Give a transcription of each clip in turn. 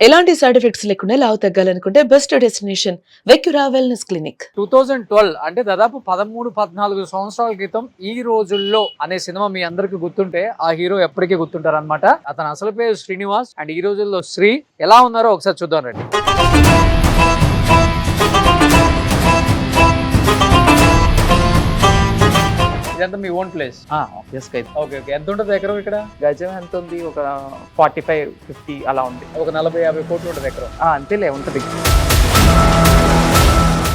ఎలాంటి side effects లేకుండా లావు తగ్గాలనుకుంటే best destination వెక్యురా wellness clinic. 2012 అంటే దాదాపు 13-14 సంవత్సరాల క్రితం ఈ రోజుల్లో అనే సినిమా మీ అందరికి గుర్తుంటే ఆ హీరో ఎప్పటికీ గుర్తుంటారు అనమాట. అతను అసలు పేరు శ్రీనివాస్ అండ్ ఈ రోజుల్లో శ్రీ. ఎలా ఉన్నారో ఒకసారి చూద్దాం రండి. ఇదంతా మీ ఓన్ ప్లేస్? ఓకే. ఎంత ఉంటుంది ఎకరం ఇక్కడ? గజం ఎంత ఉంది? ఒక 45-50 అలా ఉంది. ఒక 40-50 కోట్లు ఉంటుంది ఎకరం. అంతేలే ఉంటుంది.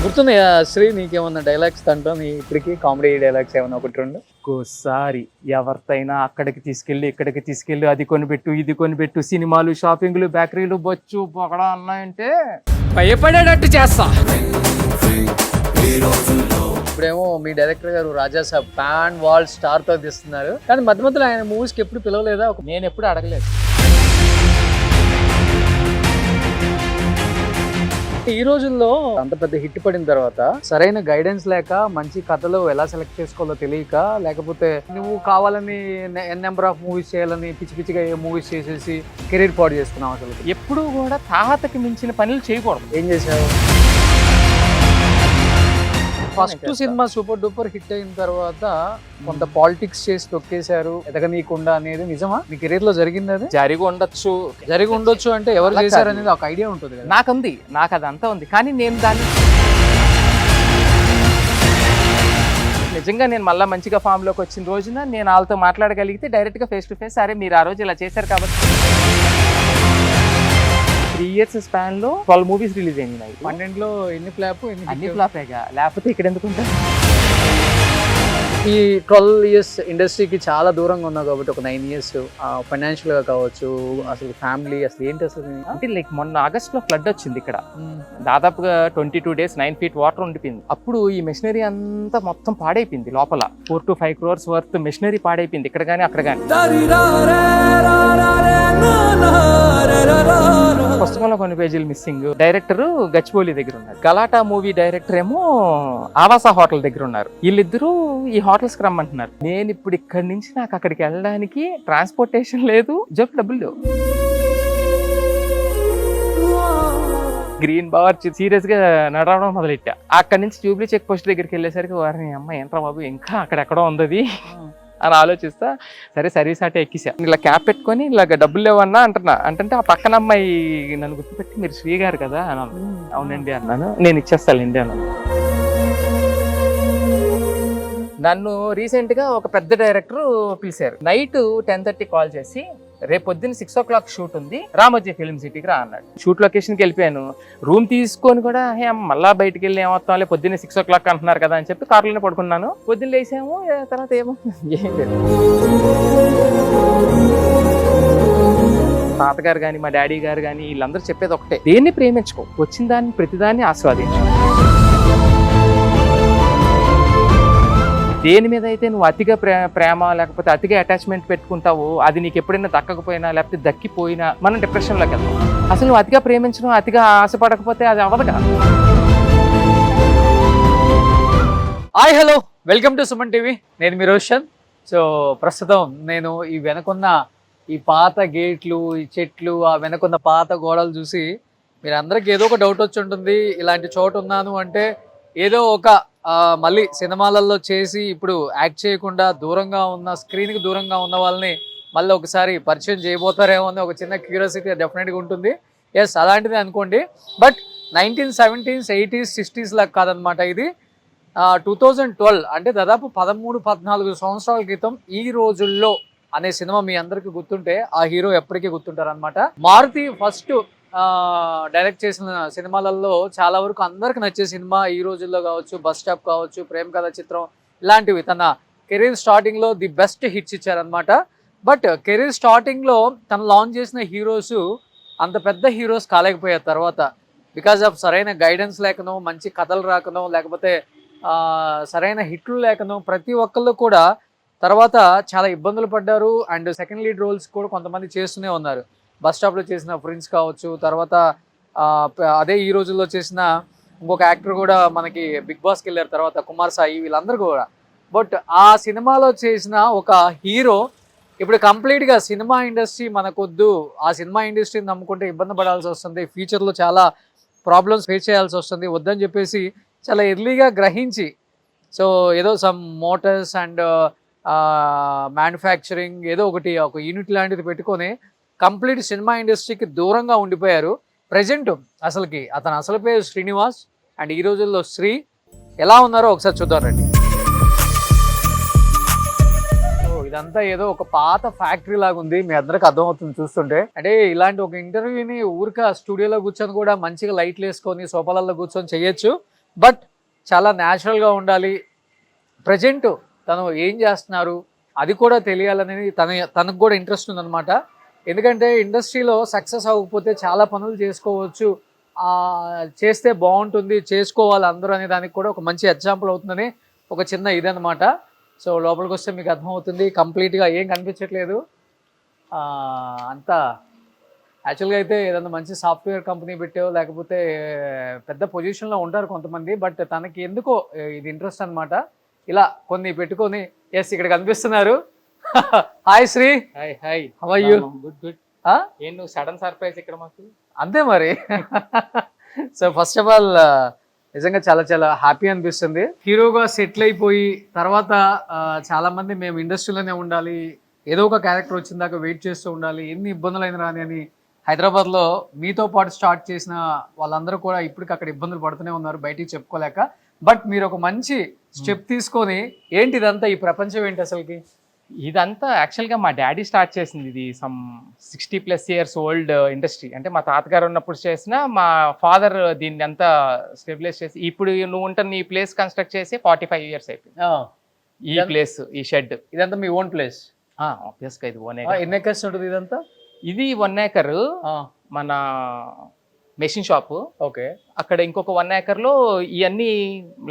గుర్తుంది శ్రీ నీకేమన్నా డైలాగ్స్ అంటా నీ ఇప్పటికి కామెడీ డైలాగ్స్ ఏమన్నా ఒకటి రెండు? ఒక్కోసారి ఎవరితైనా అక్కడికి తీసుకెళ్ళి ఇక్కడికి తీసుకెళ్ళి అది కొనిపెట్టు ఇది కొనిపెట్టు, సినిమాలు షాపింగ్లు బేకరీలు బొచ్చు పొగడా అన్నాయంటే భయపడేటట్టు చేస్తా. ఇప్పుడేమో మీ డైరెక్టర్ గారు రాజా సాబ్ ప్యాన్ వాల్ స్టార్ తో తీస్తున్నారు, కానీ మధ్య మధ్యలో ఆయన మూవీస్ కి ఎప్పుడు పిలవలేదా? నేను ఎప్పుడు అడగలేదు. ఈ రోజుల్లో అంత పెద్ద హిట్ పడిన తర్వాత సరైన గైడెన్స్ లేక, మంచి కథలు ఎలా సెలెక్ట్ చేసుకోవాలో తెలియక, లేకపోతే నువ్వు కావాలని నెంబర్ ఆఫ్ మూవీస్ చేయాలని పిచ్చి పిచ్చిగా మూవీస్ చేసేసి కెరీర్ పాడు చేసుకున్నావు. అసలు ఎప్పుడు కూడా తాహతకి మించిన పనులు చేయకూడదు. ఏం చేసావు? First cinema super duper hit అయిన తర్వాత కొంత పాలిటిక్స్ చేసి తొక్కేశారు ఎదగనీయకుండా అనేది నిజమా? మీ కెరీర్ లో జరిగింది? అది జరిగి ఉండొచ్చు అంటే ఎవరు చేశారు అనేది ఒక ఐడియా ఉంటుంది కదా. నాకు అదంతా ఉంది, కానీ నేను దాన్ని నిజంగా నేను మళ్ళీ మంచిగా ఫామ్ లోకి వచ్చిన రోజున నేను వాళ్ళతో మాట్లాడగలిగితే డైరెక్ట్ గా ఫేస్ టు ఫేస్, సరే మీరు ఆ రోజు ఇలా చేశారు కాబట్టి 3 years స్పాన్ లో 12 మూవీస్ రిలీజ్ అయినాయి. 12లో ఎన్ని ఫ్లాప్? అన్ని ఫ్లాపేగా, లేకపోతే ఇక్కడ ఎందుకు ఉంటారు? ఈ 12 years ఇండస్ట్రీకి చాలా దూరంగా ఉన్నావు కాబట్టి ఒక 9 years ఫైనాన్షియల్ గా కావచ్చు, అసలు ఫ్యామిలీ అసలు ఏంటి అసలు? అంటే లైక్ మొన్న ఆగస్ట్ లో ఫ్లడ్ వచ్చింది ఇక్కడ, దాదాపుగా 22 days 9 feet వాటర్ ఉండిపోయింది. అప్పుడు ఈ మెషినరీ అంతా మొత్తం పాడైపోయింది. లోపల 4 to 5 crores వర్త్ మెషినరీ పాడైపోయింది ఇక్కడ కానీ అక్కడ కానీ. పుస్తకంలో కొన్ని పేజీలు మిస్సింగ్. డైరెక్టర్ గచ్చిబౌలి దగ్గర ఉన్నారు, గలాటా మూవీ డైరెక్టర్ ఏమో ఆవాస హోటల్ దగ్గర ఉన్నారు. వీళ్ళిద్దరూ ఈ హోటల్స్ కి రమ్మంటున్నారు. నేను ఇప్పుడు ఇక్కడి నుంచి నాకు అక్కడికి వెళ్ళడానికి ట్రాన్స్పోర్టేషన్ లేదు, జబ్బు డబ్బులు లేవు. గ్రీన్ బార్ సీరియస్ గా నడవడం మొదలెట్టా. అక్కడి నుంచి జూబ్లీ చెక్ పోస్ట్ దగ్గరికి వెళ్ళేసరికి వారిని అమ్మ ఏంట్రా బాబు ఇంకా అక్కడెక్కడో ఉంది అని ఆలోచిస్తా. సరే సర్వీస్ ఆటో ఎక్కిసా. ఇలా క్యాప్ పెట్టుకొని ఇలాగ డబ్బులు లేవన్నా అంటే ఆ పక్కన అమ్మాయి నన్ను గుర్తుపెట్టి మీరు శ్రీ గారు కదా అన్నాను. అవునండి అన్నాను. నేను ఇచ్చేస్తానండి అన్నాను. నన్ను రీసెంట్ గా ఒక పెద్ద డైరెక్టర్ పిలిచారు. నైట్ 10:30 కాల్ చేసి రేపు పొద్దున్న 6 o'clock షూట్ ఉంది, రామోజీ ఫిల్మ్ సిటీకి రా అన్నాడు. షూట్ లొకేషన్కి వెళ్ళిపోయాను. రూమ్ తీసుకొని కూడా మళ్ళా బయటకు వెళ్ళి ఏమవుతాం, పొద్దున్న 6 o'clock అంటున్నారు కదా అని చెప్పి కార్లోనే పడుకున్నాను. పొద్దున్న లేసాము, తర్వాత ఏం లేదు. తాతగారు కానీ మా డాడీ గారు కానీ వీళ్ళందరూ చెప్పేది ఒకటే, దేన్ని ప్రేమించుకో, వచ్చిన దాన్ని ప్రతిదాన్ని ఆస్వాదించు. దేని మీద అయితే నువ్వు అతిగా ప్రేమ లేకపోతే అతిగా అటాచ్మెంట్ పెట్టుకుంటావో అది నీకు ఎప్పుడైనా దక్కకపోయినా లేకపోతే దక్కిపోయినా మనం డిప్రెషన్లోకి వెళ్తాం. అసలు నువ్వు అతిగా ప్రేమించడం, అతిగా ఆశపడకపోతే అది అవ్వదుగా. Hi hello, welcome to Suman TV. నేను మీ రోషన్. సో ప్రస్తుతం నేను ఈ వెనకున్న ఈ పాత గేట్లు, ఈ చెట్లు, ఆ వెనకున్న పాత గోడలు చూసి మీరు అందరికి ఏదో ఒక డౌట్ వచ్చి ఉంటుంది. ఇలాంటి చోటు ఉన్నాను అంటే ఏదో ఒక మళ్ళీ సినిమాలలో చేసి ఇప్పుడు యాక్ట్ చేయకుండా దూరంగా ఉన్న, స్క్రీన్కి దూరంగా ఉన్న వాళ్ళని మళ్ళీ ఒకసారి పరిచయం చేయబోతారేమో అని ఒక చిన్న క్యూరియాసిటీ డెఫినెట్గా ఉంటుంది. ఎస్, అలాంటిది అనుకోండి. బట్ 1970s, 80s, 60s లాగా కాదనమాట. ఇది 2012 అంటే దాదాపు 13-14 సంవత్సరాల క్రితం ఈ రోజుల్లో అనే సినిమా మీ అందరికి గుర్తుంటే ఆ హీరో ఎప్పటికీ గుర్తుంటారు అనమాట. మారుతి ఫస్ట్ డైరెక్ట్ చేసిన సినిమాలలో చాలా వరకు అందరికి నచ్చే సినిమా ఈ రోజుల్లో కావచ్చు, బస్ స్టాప్ కావచ్చు, ప్రేమ కథ చిత్రం, ఇలాంటివి తన కెరీర్ స్టార్టింగ్లో ది బెస్ట్ హిట్స్ ఇచ్చారనమాట. బట్ కెరీర్ స్టార్టింగ్లో తను లాంచ్ చేసిన హీరోస్ అంత పెద్ద హీరోస్ కాలేకపోయారు తర్వాత, బికాజ్ ఆఫ్ సరైన గైడెన్స్ లేకనో, మంచి కథలు రాకనో, లేకపోతే సరైన హిట్లు లేకనో ప్రతి ఒక్కళ్ళు కూడా తర్వాత చాలా ఇబ్బందులు పడ్డారు. అండ్ సెకండ్ లీడ్ రోల్స్ కూడా కొంతమంది చేస్తూనే ఉన్నారు. బస్ స్టాప్లో చేసిన ఫ్రెండ్స్ కావచ్చు, తర్వాత అదే ఈ రోజుల్లో చేసిన ఇంకొక యాక్టర్ కూడా మనకి బిగ్ బాస్కి వెళ్ళారు తర్వాత, కుమార్ సాయి, వీళ్ళందరూ కూడా. బట్ ఆ సినిమాలో చేసిన ఒక హీరో ఇప్పుడు కంప్లీట్ గా సినిమా ఇండస్ట్రీ మనకొద్దు, ఆ సినిమా ఇండస్ట్రీని నమ్ముకుంటే ఇబ్బంది పడాల్సి వస్తుంది, ఫ్యూచర్ లో చాలా ప్రాబ్లమ్స్ ఫేస్ చేయాల్సి వస్తుంది, వద్దని చెప్పేసి చాలా ఎర్లీగా గ్రహించి సో ఏదో సమ్ మోటార్స్ అండ్ మ్యానుఫ్యాక్చరింగ్ ఏదో ఒకటి ఒక యూనిట్ లాంటిది పెట్టుకొని కంప్లీట్ సినిమా ఇండస్ట్రీకి దూరంగా ఉండిపోయారు. ప్రజెంట్ అసలుకి అతను అసలు పేరు శ్రీనివాస్ అండ్ ఈ రోజుల్లో శ్రీ ఎలా ఉన్నారో ఒకసారి చూద్దాం రండి. ఇదంతా ఏదో ఒక పాత ఫ్యాక్టరీ లాగా ఉంది, మీ అందరికి అర్థమవుతుంది చూస్తుంటే. అంటే ఇలాంటి ఒక ఇంటర్వ్యూని ఊరిక స్టూడియోలో కూర్చొని కూడా మంచిగా లైట్లు వేసుకొని సోఫాలలో కూర్చొని చేయొచ్చు, బట్ చాలా న్యాచురల్గా ఉండాలి. ప్రజెంట్ తను ఏం చేస్తున్నారు అది కూడా తెలియాలనేది తనకు కూడా ఇంట్రెస్ట్ ఉందన్నమాట. ఎందుకంటే ఇండస్ట్రీలో సక్సెస్ అవ్వకపోతే చాలా పనులు చేసుకోవచ్చు, చేస్తే బాగుంటుంది, చేసుకోవాలి అందరూ అనే దానికి కూడా ఒక మంచి ఎగ్జాంపుల్ అవుతుందని ఒక చిన్న ఇదనమాట. సో లోపలికి వస్తే మీకు అర్థమవుతుంది, కంప్లీట్గా ఏం కనిపించట్లేదు అంతా. యాక్చువల్గా అయితే ఏదన్నా మంచి సాఫ్ట్వేర్ కంపెనీ పెట్టావు లేకపోతే పెద్ద పొజిషన్లో ఉంటారు కొంతమంది, బట్ తనకి ఎందుకో ఇది ఇంట్రెస్ట్ అనమాట. ఇలా కొన్ని పెట్టుకొని ఎస్ ఇక్కడ కనిపిస్తున్నారు. Hi Sri. Hi hi, how are you? Good good. ఏం నువ్వు సడన్ సర్ప్రైజ్ ఇక్కడ మాకు? అంతే మరి. సో ఫస్ట్ ఆఫ్ ఆల్ నిజంగా చాలా చాలా హ్యాపీ అనిపిస్తుంది. హీరోగా సెటిల్ అయిపోయి తర్వాత చాలా మంది మేము ఇండస్ట్రీలోనే ఉండాలి, ఏదో ఒక క్యారెక్టర్ వచ్చిన దాకా వెయిట్ చేస్తూ ఉండాలి, ఎన్ని ఇబ్బందులు అయినా రాని అని హైదరాబాద్లో మీతో పాటు స్టార్ట్ చేసిన వాళ్ళందరూ కూడా ఇప్పటికి అక్కడ ఇబ్బందులు పడుతూనే ఉన్నారు బయటికి చెప్పుకోలేక. బట్ మీరు ఒక మంచి స్టెప్ తీసుకొని ఏంటి ఇదంతా, ఈ ప్రపంచం ఏంటి అసలుకి? ఇదంతా యాక్చువల్గా మా డాడీ స్టార్ట్ చేసింది. ఇది సమ్ 60+ years ఓల్డ్ ఇండస్ట్రీ. అంటే మా తాతగారు ఉన్నప్పుడు చేసిన, మా ఫాదర్ దీన్ని అంతా స్టెబిలైజ్ చేసి ఇప్పుడు నువ్వు ఉంటున్న ఈ ప్లేస్ కన్స్ట్రక్ట్ చేసి 45 years అయిపోయింది. ఈ ప్లేస్, ఈ షెడ్ ఇదంతా మీ ఓన్ ప్లేస్? ఆబ్వియస్గా ఇది 1 acre. ఎన్ని ఎకర్స్ ఉంటుంది ఇదంతా? ఇది 1 acre మన మెషిన్ షాప్. ఓకే. అక్కడ ఇంకొక 1 acre లో ఇవన్నీ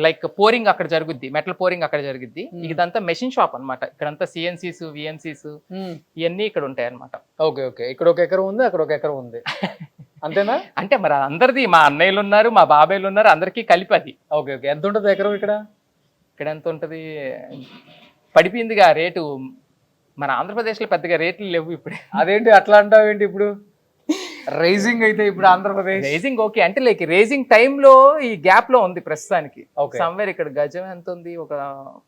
లైక్ పోరింగ్ అక్కడ జరుగుద్ది, మెటల్ పోరింగ్ అక్కడ జరుగుద్ది. ఇదంతా మెషిన్ షాప్ అనమాట. ఇక్కడంతా CNCs VNCs ఇవన్నీ ఇక్కడ ఉంటాయి అనమాట. Okay okay. ఇక్కడ 1 acre ఉంది, అక్కడ 1 acre ఉంది, అంతేనా? అంటే మరి అందరిది, మా అన్నయ్యలు ఉన్నారు, మా బాబాయ్లు ఉన్నారు, అందరికీ కలిపి అది. Okay okay. ఎంత ఉంటుంది ఎకరం ఇక్కడ? ఇక్కడ ఎంత ఉంటుంది, పడిపోయిందిగా రేటు. మన ఆంధ్రప్రదేశ్లో పెద్దగా రేట్లు లేవు ఇప్పుడు. అదేంటి అట్లా అంటావు ఏంటి? ఇప్పుడు రైజింగ్ అయితే ఇప్పుడు ఆంధ్రప్రదేశ్ రైజింగ్ ఓకే, అంటే లైక్ రైజింగ్ టైంలో ఈ గ్యాప్ లో ఉంది ప్రస్తుతానికి. సమ్వేర్ ఇక్కడ గజం ఎంత ఉంది, ఒక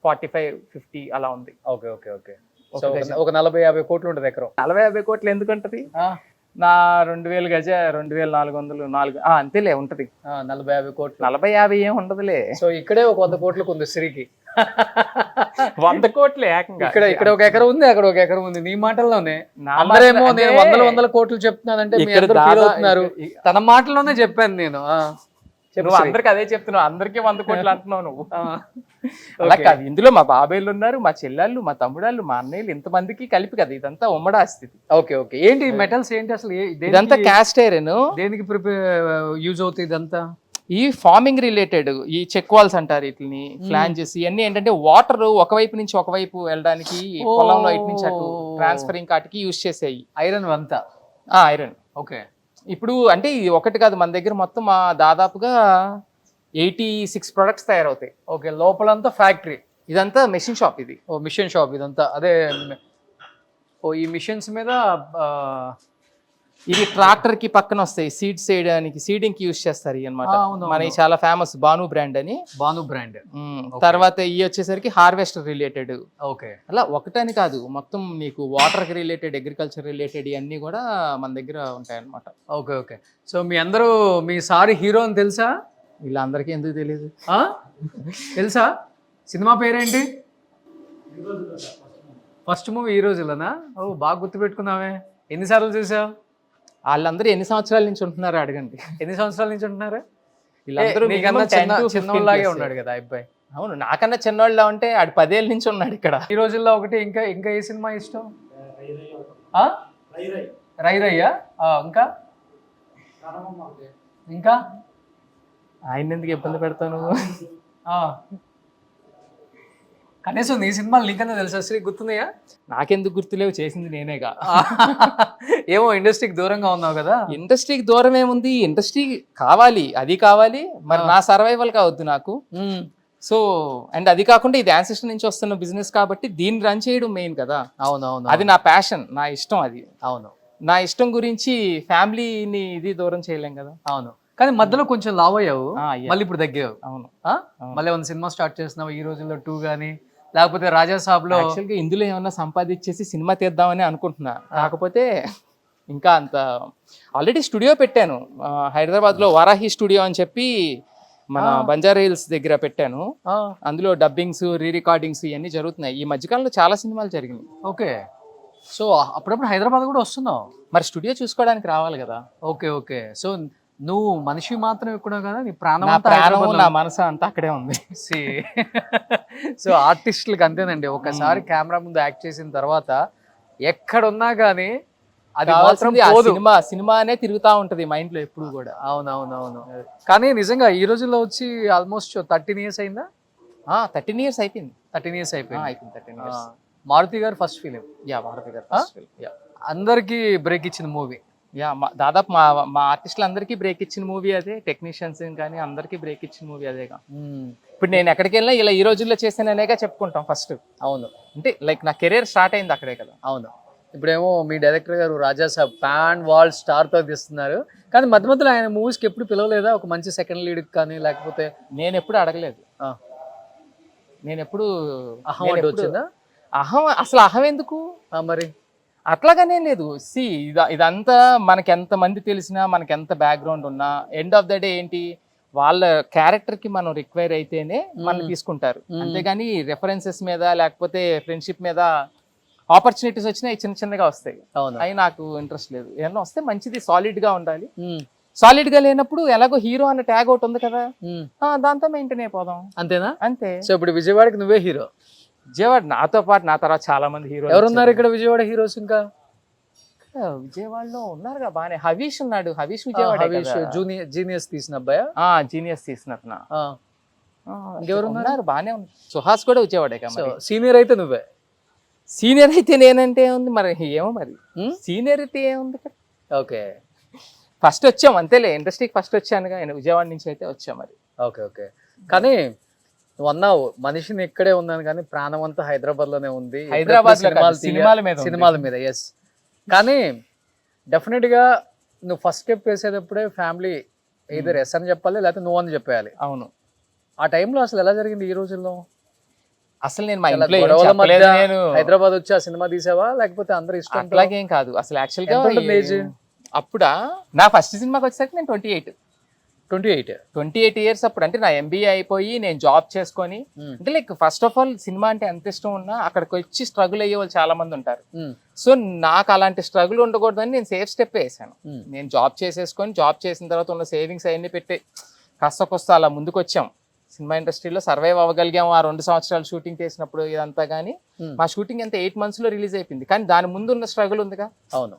45-50 అలా ఉంది. Okay okay okay. ఒక 40-50 కోట్లు ఉంటుంది ఎకరం. 40-50 కోట్లు ఎందుకు ఉంటది? నా 2000 గజ 2400 అంతేలే ఉంటది. 40-50 కోట్లు. 40-50 ఏం ఉండదులే. సో ఇక్కడే ఒక 100 కోట్లకు ఉంది శ్రీకి. 100 కోట్లు ఏకంగా. ఇక్కడ 1 ఎకరం ఉంది, అక్కడ 1 ఎకరం ఉంది. నీ మాటల్లోనే అందరేమో నేను 100 కోట్లు చెప్తున్నానంటే ఫీల్ అవుతున్నారు. తన మాటల్లోనే చెప్పాను నేను. నువ్వు అందరికి అదే చెప్తున్నావు, అందరికీ 100 కోట్లు అంటున్నావు నువ్వు. అలా కాదు, ఇందులో మా బాబాయ్లు ఉన్నారు, మా చెల్లెళ్ళు, మా తమ్ముడాళ్ళు, మా అన్నయ్యలు, ఇంతమందికి కలిపి కదా ఇదంతా ఉమ్మడి ఆస్తి. Okay okay. ఏంటి మెటల్స్ ఏంటి అసలు? ఇదంతా క్యాస్ట్ ఐరన్. దేనికి యూజ్ అవుతుంది ఇదంతా? ఈ ఫార్మింగ్ రిలేటెడ్, ఈ చెక్ వాల్స్ అంటారు వీటిని, ఫ్లాంజెస్, ఇవన్నీ ఏంటంటే వాటర్ ఒకవైపు నుంచి ఒకవైపు వెళ్ళడానికి పొలంలో ఇటు నుంచి అటు ట్రాన్స్ఫరింగ్ కాటికి యూజ్ చేసేవి. ఐరన్ అంతా? ఐరన్. ఓకే. ఇప్పుడు అంటే ఇది ఒకటి కాదు, మన దగ్గర మొత్తం దాదాపుగా 86 ప్రొడక్ట్స్ తయారవుతాయి. ఓకే. లోపలంతా ఫ్యాక్టరీ, ఇదంతా మెషిన్ షాప్. ఇది మిషన్ షాప్ ఇదంతా. అదే ఈ మిషన్స్ మీద ఇది ట్రాక్టర్ కి పక్కన వస్తాయి, సీడ్స్ చేయడానికి, సీడింగ్ కి యూజ్ చేస్తారు అనమాట. మన చాలా ఫేమస్ బాను బ్రాండ్ అని. బాను బ్రాండ్. తర్వాత ఇవి వచ్చేసరికి హార్వెస్టర్ రిలేటెడ్. ఓకే. అలా ఒకటని కాదు, మొత్తం మీకు వాటర్ కి రిలేటెడ్, అగ్రికల్చర్ రిలేటెడ్ ఇవన్నీ కూడా మన దగ్గర ఉంటాయి అనమాట. Okay okay. సో మీ అందరూ మీ సారీ హీరో అని తెలుసా? వీళ్ళందరికీ ఎందుకు తెలియదు? తెలుసా? సినిమా పేరేంటి? ఫస్ట్ మూవీ ఈ రోజులనా? ఓ బాగా గుర్తుపెట్టుకున్నావే. ఎన్నిసార్లు చూసావు? వాళ్ళందరూ ఎన్ని సంవత్సరాల నుంచి ఉంటున్నారు అడగండి. ఎన్ని సంవత్సరాల నుంచి ఉంటున్నారు? వీళ్ళందరూ చిన్నలాగే ఉన్నాడు కదా అబ్బాయి. అవును, నాకన్నా చిన్నవాళ్ళ ఉంటే ఆడు 10 ఏళ్ళ నుంచి ఉన్నాడు ఇక్కడ. ఈ రోజుల్లో ఒకటి ఇంకా ఏ సినిమా ఇష్టం? రై రయ్యా? ఇంకా ఇంకా ఆయన ఎందుకు ఇబ్బంది పెడతాను? కనీసం నీ సినిమాలు నీకన్నా తెలుసా శ్రీ? గుర్తున్నాయా? నాకెందుకు గుర్తులేవు, చేసింది నేనేగా. ఏమో ఇండస్ట్రీకి దూరంగా ఉన్నావు కదా. ఇండస్ట్రీకి దూరం ఏముంది, ఇండస్ట్రీ కావాలి, అది కావాలి, మరి నా సర్వైవల్ కావద్దు నాకు. సో అండ్ అది కాకుండా ఇది యాన్సిస్టర్ నుంచి వస్తున్న బిజినెస్ కాబట్టి దీన్ని రన్ చేయడం మెయిన్ కదా. అవునవును. అది నా ప్యాషన్, నా ఇష్టం. అది అవును. నా ఇష్టం గురించి ఫ్యామిలీని ఇది దూరం చేయలేం కదా. అవును. కానీ మధ్యలో కొంచెం లావ్ అయ్యావు, అయ్యా. మళ్ళీ ఇప్పుడు తగ్గావు. అవును. మళ్ళీ ఏమైనా సినిమా స్టార్ట్ చేస్తున్నావు ఈ రోజుల్లో 2 గానీ, లేకపోతే రాజా సాబ్ లో? యాక్చువల్గా ఇందులో ఏమన్నా సంపాదించేసి సినిమా తీద్దామని అనుకుంటున్నా. కాకపోతే ఇంకా అంత ఆల్రెడీ స్టూడియో పెట్టాను హైదరాబాద్లో, వారాహి స్టూడియో అని చెప్పి మన బంజారా హిల్స్ దగ్గర పెట్టాను. అందులో డబ్బింగ్స్, రీ రికార్డింగ్స్ ఇవన్నీ జరుగుతున్నాయి. ఈ మధ్యకాలంలో చాలా సినిమాలు జరిగినాయి. ఓకే. సో అప్పుడప్పుడు హైదరాబాద్ కూడా వస్తున్నావు మరి స్టూడియో చూసుకోవడానికి రావాలి కదా. Okay okay. సో నువ్వు మనిషి మాత్రం ఎక్కడో కదా, నీ ప్రాణం నా అంతా ప్రాణం, హైదరాబాద్లో నా మనసు అంతా అక్కడే ఉంది. సో ఆర్టిస్టులకి అంతేనండి, ఒకసారి కెమెరా ముందు యాక్ట్ చేసిన తర్వాత ఎక్కడున్నా కానీ అది మాత్రం కావాల్సింది ఆ పోదు. సినిమానే తిరుగుతా ఉంటది మైండ్ లో ఎప్పుడు కూడా. అవునవునవును. కానీ నిజంగా ఈ రోజుల్లో వచ్చి ఆల్మోస్ట్ 13 years అయిందా? 13 years అయిపోయింది. 13 years అయిపోయింది. అయిపోయింది 13 years. మారుతి గారు ఫస్ట్ ఫిలిం, భారతి గారు first film. అందరికి బ్రేక్ ఇచ్చిన మూవీ. దాదాపు మా ఆర్టిస్టులు అందరికీ బ్రేక్ ఇచ్చిన మూవీ అదే. టెక్నీషియన్స్ కానీ అందరికీ బ్రేక్ ఇచ్చిన మూవీ అదేగా. ఇప్పుడు నేను ఎక్కడికి వెళ్ళినా ఇలా ఈ రోజుల్లో చేసాననేగా చెప్పుకుంటాం ఫస్ట్. అవును. అంటే లైక్ నా కెరీర్ స్టార్ట్ అయింది అక్కడే కదా. అవును. ఇప్పుడేమో మీ డైరెక్టర్ గారు రాజా సాబ్ పాన్ వాల్ స్టార్ తో తీస్తున్నారు, కానీ మధ్య మధ్యలో ఆయన మూవీస్ కి ఎప్పుడు పిలవలేదా? ఒక మంచి సెకండ్ లీడ్ కానీ, లేకపోతే? నేను ఎప్పుడు అడగలేదు. నేను ఎప్పుడు అహం అంటే వచ్చిందా? అసలు అహం ఎందుకు మరి అట్లాగానే లేదు. ఇదంతా మనకి ఎంత మంది తెలిసినా, మనకి ఎంత బ్యాక్గ్రౌండ్ ఉన్నా, ఎండ్ ఆఫ్ ద డే ఏంటి, వాళ్ళ క్యారెక్టర్ కి మనం రిక్వైర్ అయితేనే మనం తీసుకుంటారు. అంతేగాని రెఫరెన్సెస్ మీద లేకపోతే ఫ్రెండ్షిప్ మీద ఆపర్చునిటీస్ వచ్చినా చిన్న చిన్నగా వస్తాయి. అవి నాకు ఇంట్రెస్ట్ లేదు. ఏమన్నా వస్తే మంచిది, సాలిడ్ గా ఉండాలి. సాలిడ్ గా లేనప్పుడు ఎలాగో హీరో అనే ట్యాగ్ ఒకటి ఉంది కదా, దాంతో మెయింటైన్ అయిపోదాం. అంతేనా? అంతే. సో ఇప్పుడు విజయవాడకి నువ్వే హీరో? విజయవాడ నాతో పాటు నా తర్వాత చాలా మంది హీరోలు ఎవరున్నారు ఇక్కడ విజయవాడ హీరోస్? ఇంకా విజయవాడలో ఉన్నారుగా బానే. హవీష్ ఉన్నాడు. హవీష్ విజయవాడ. జీనియస్ తీసిన అబ్బాయా? జీనియస్ తీసినట్టు. ఇంకెవరు ఉన్నారు బానే ఉన్నారు. సుహాస్ కూడా విజయవాడే కదా. సీనియర్ అయితే నువ్వే. సీనియర్ అయితే నేనంటే ఏముంది మరి, ఏమో మరి సీనియరిటీ ఏముంది. ఓకే. ఫస్ట్ వచ్చాం అంతేలే, ఇండస్ట్రీకి ఫస్ట్ వచ్చానుగా. విజయవాడ నుంచి అయితే వచ్చా మరి. Okay okay. కానీ నువ్వు అన్నావు మనిషిని ఇక్కడే ఉన్నాను కానీ ప్రాణం అంతా హైదరాబాద్ లోనే ఉంది. హైదరాబాద్ సినిమాల మీద. ఎస్. కానీ డెఫినెట్ గా నువ్వు ఫస్ట్ స్టెప్ వేసేటప్పుడే ఫ్యామిలీ either ఎస్ అని చెప్పాలి, లేకపోతే నో అని చెప్పేయాలి. అవును. ఆ టైంలో అసలు ఎలా జరిగింది ఈ రోజుల్లో? అసలు నేను మా ఇంట్లో నేను హైదరాబాద్ వచ్చి ఆ సినిమా తీసావా, లేకపోతే అందరు ఇష్టం? అట్లాగేం కాదు. అసలు యాక్చువల్ గా అప్పుడా నా ఫస్ట్ సినిమాకి వచ్చేసరికి నేను 28 years అప్పుడు. అంటే నా MBA అయిపోయి నేను జాబ్ చేసుకొని, అంటే like first of all cinema అంటే ఎంత ఇష్టం ఉన్నా అక్కడికి వచ్చి స్ట్రగుల్ అయ్యే వాళ్ళు చాలా మంది ఉంటారు. సో నాకు అలాంటి స్ట్రగుల్ ఉండకూడదని నేను సేఫ్ స్టెప్ వేసాను. నేను జాబ్ చేసేసుకొని, జాబ్ చేసిన తర్వాత ఉన్న సేవింగ్స్ అవన్నీ పెట్టి కాస్త అలా ముందుకు వచ్చాం. సినిమా ఇండస్ట్రీలో సర్వైవ్ అవ్వగలిగాము ఆ 2 సంవత్సరాలు షూటింగ్ చేసినప్పుడు. ఇదంతా కానీ మా షూటింగ్ అంతా 8 months లో రిలీజ్ అయిపోయింది. కానీ దాని ముందు ఉన్న స్ట్రగుల్ ఉందిగా. అవును.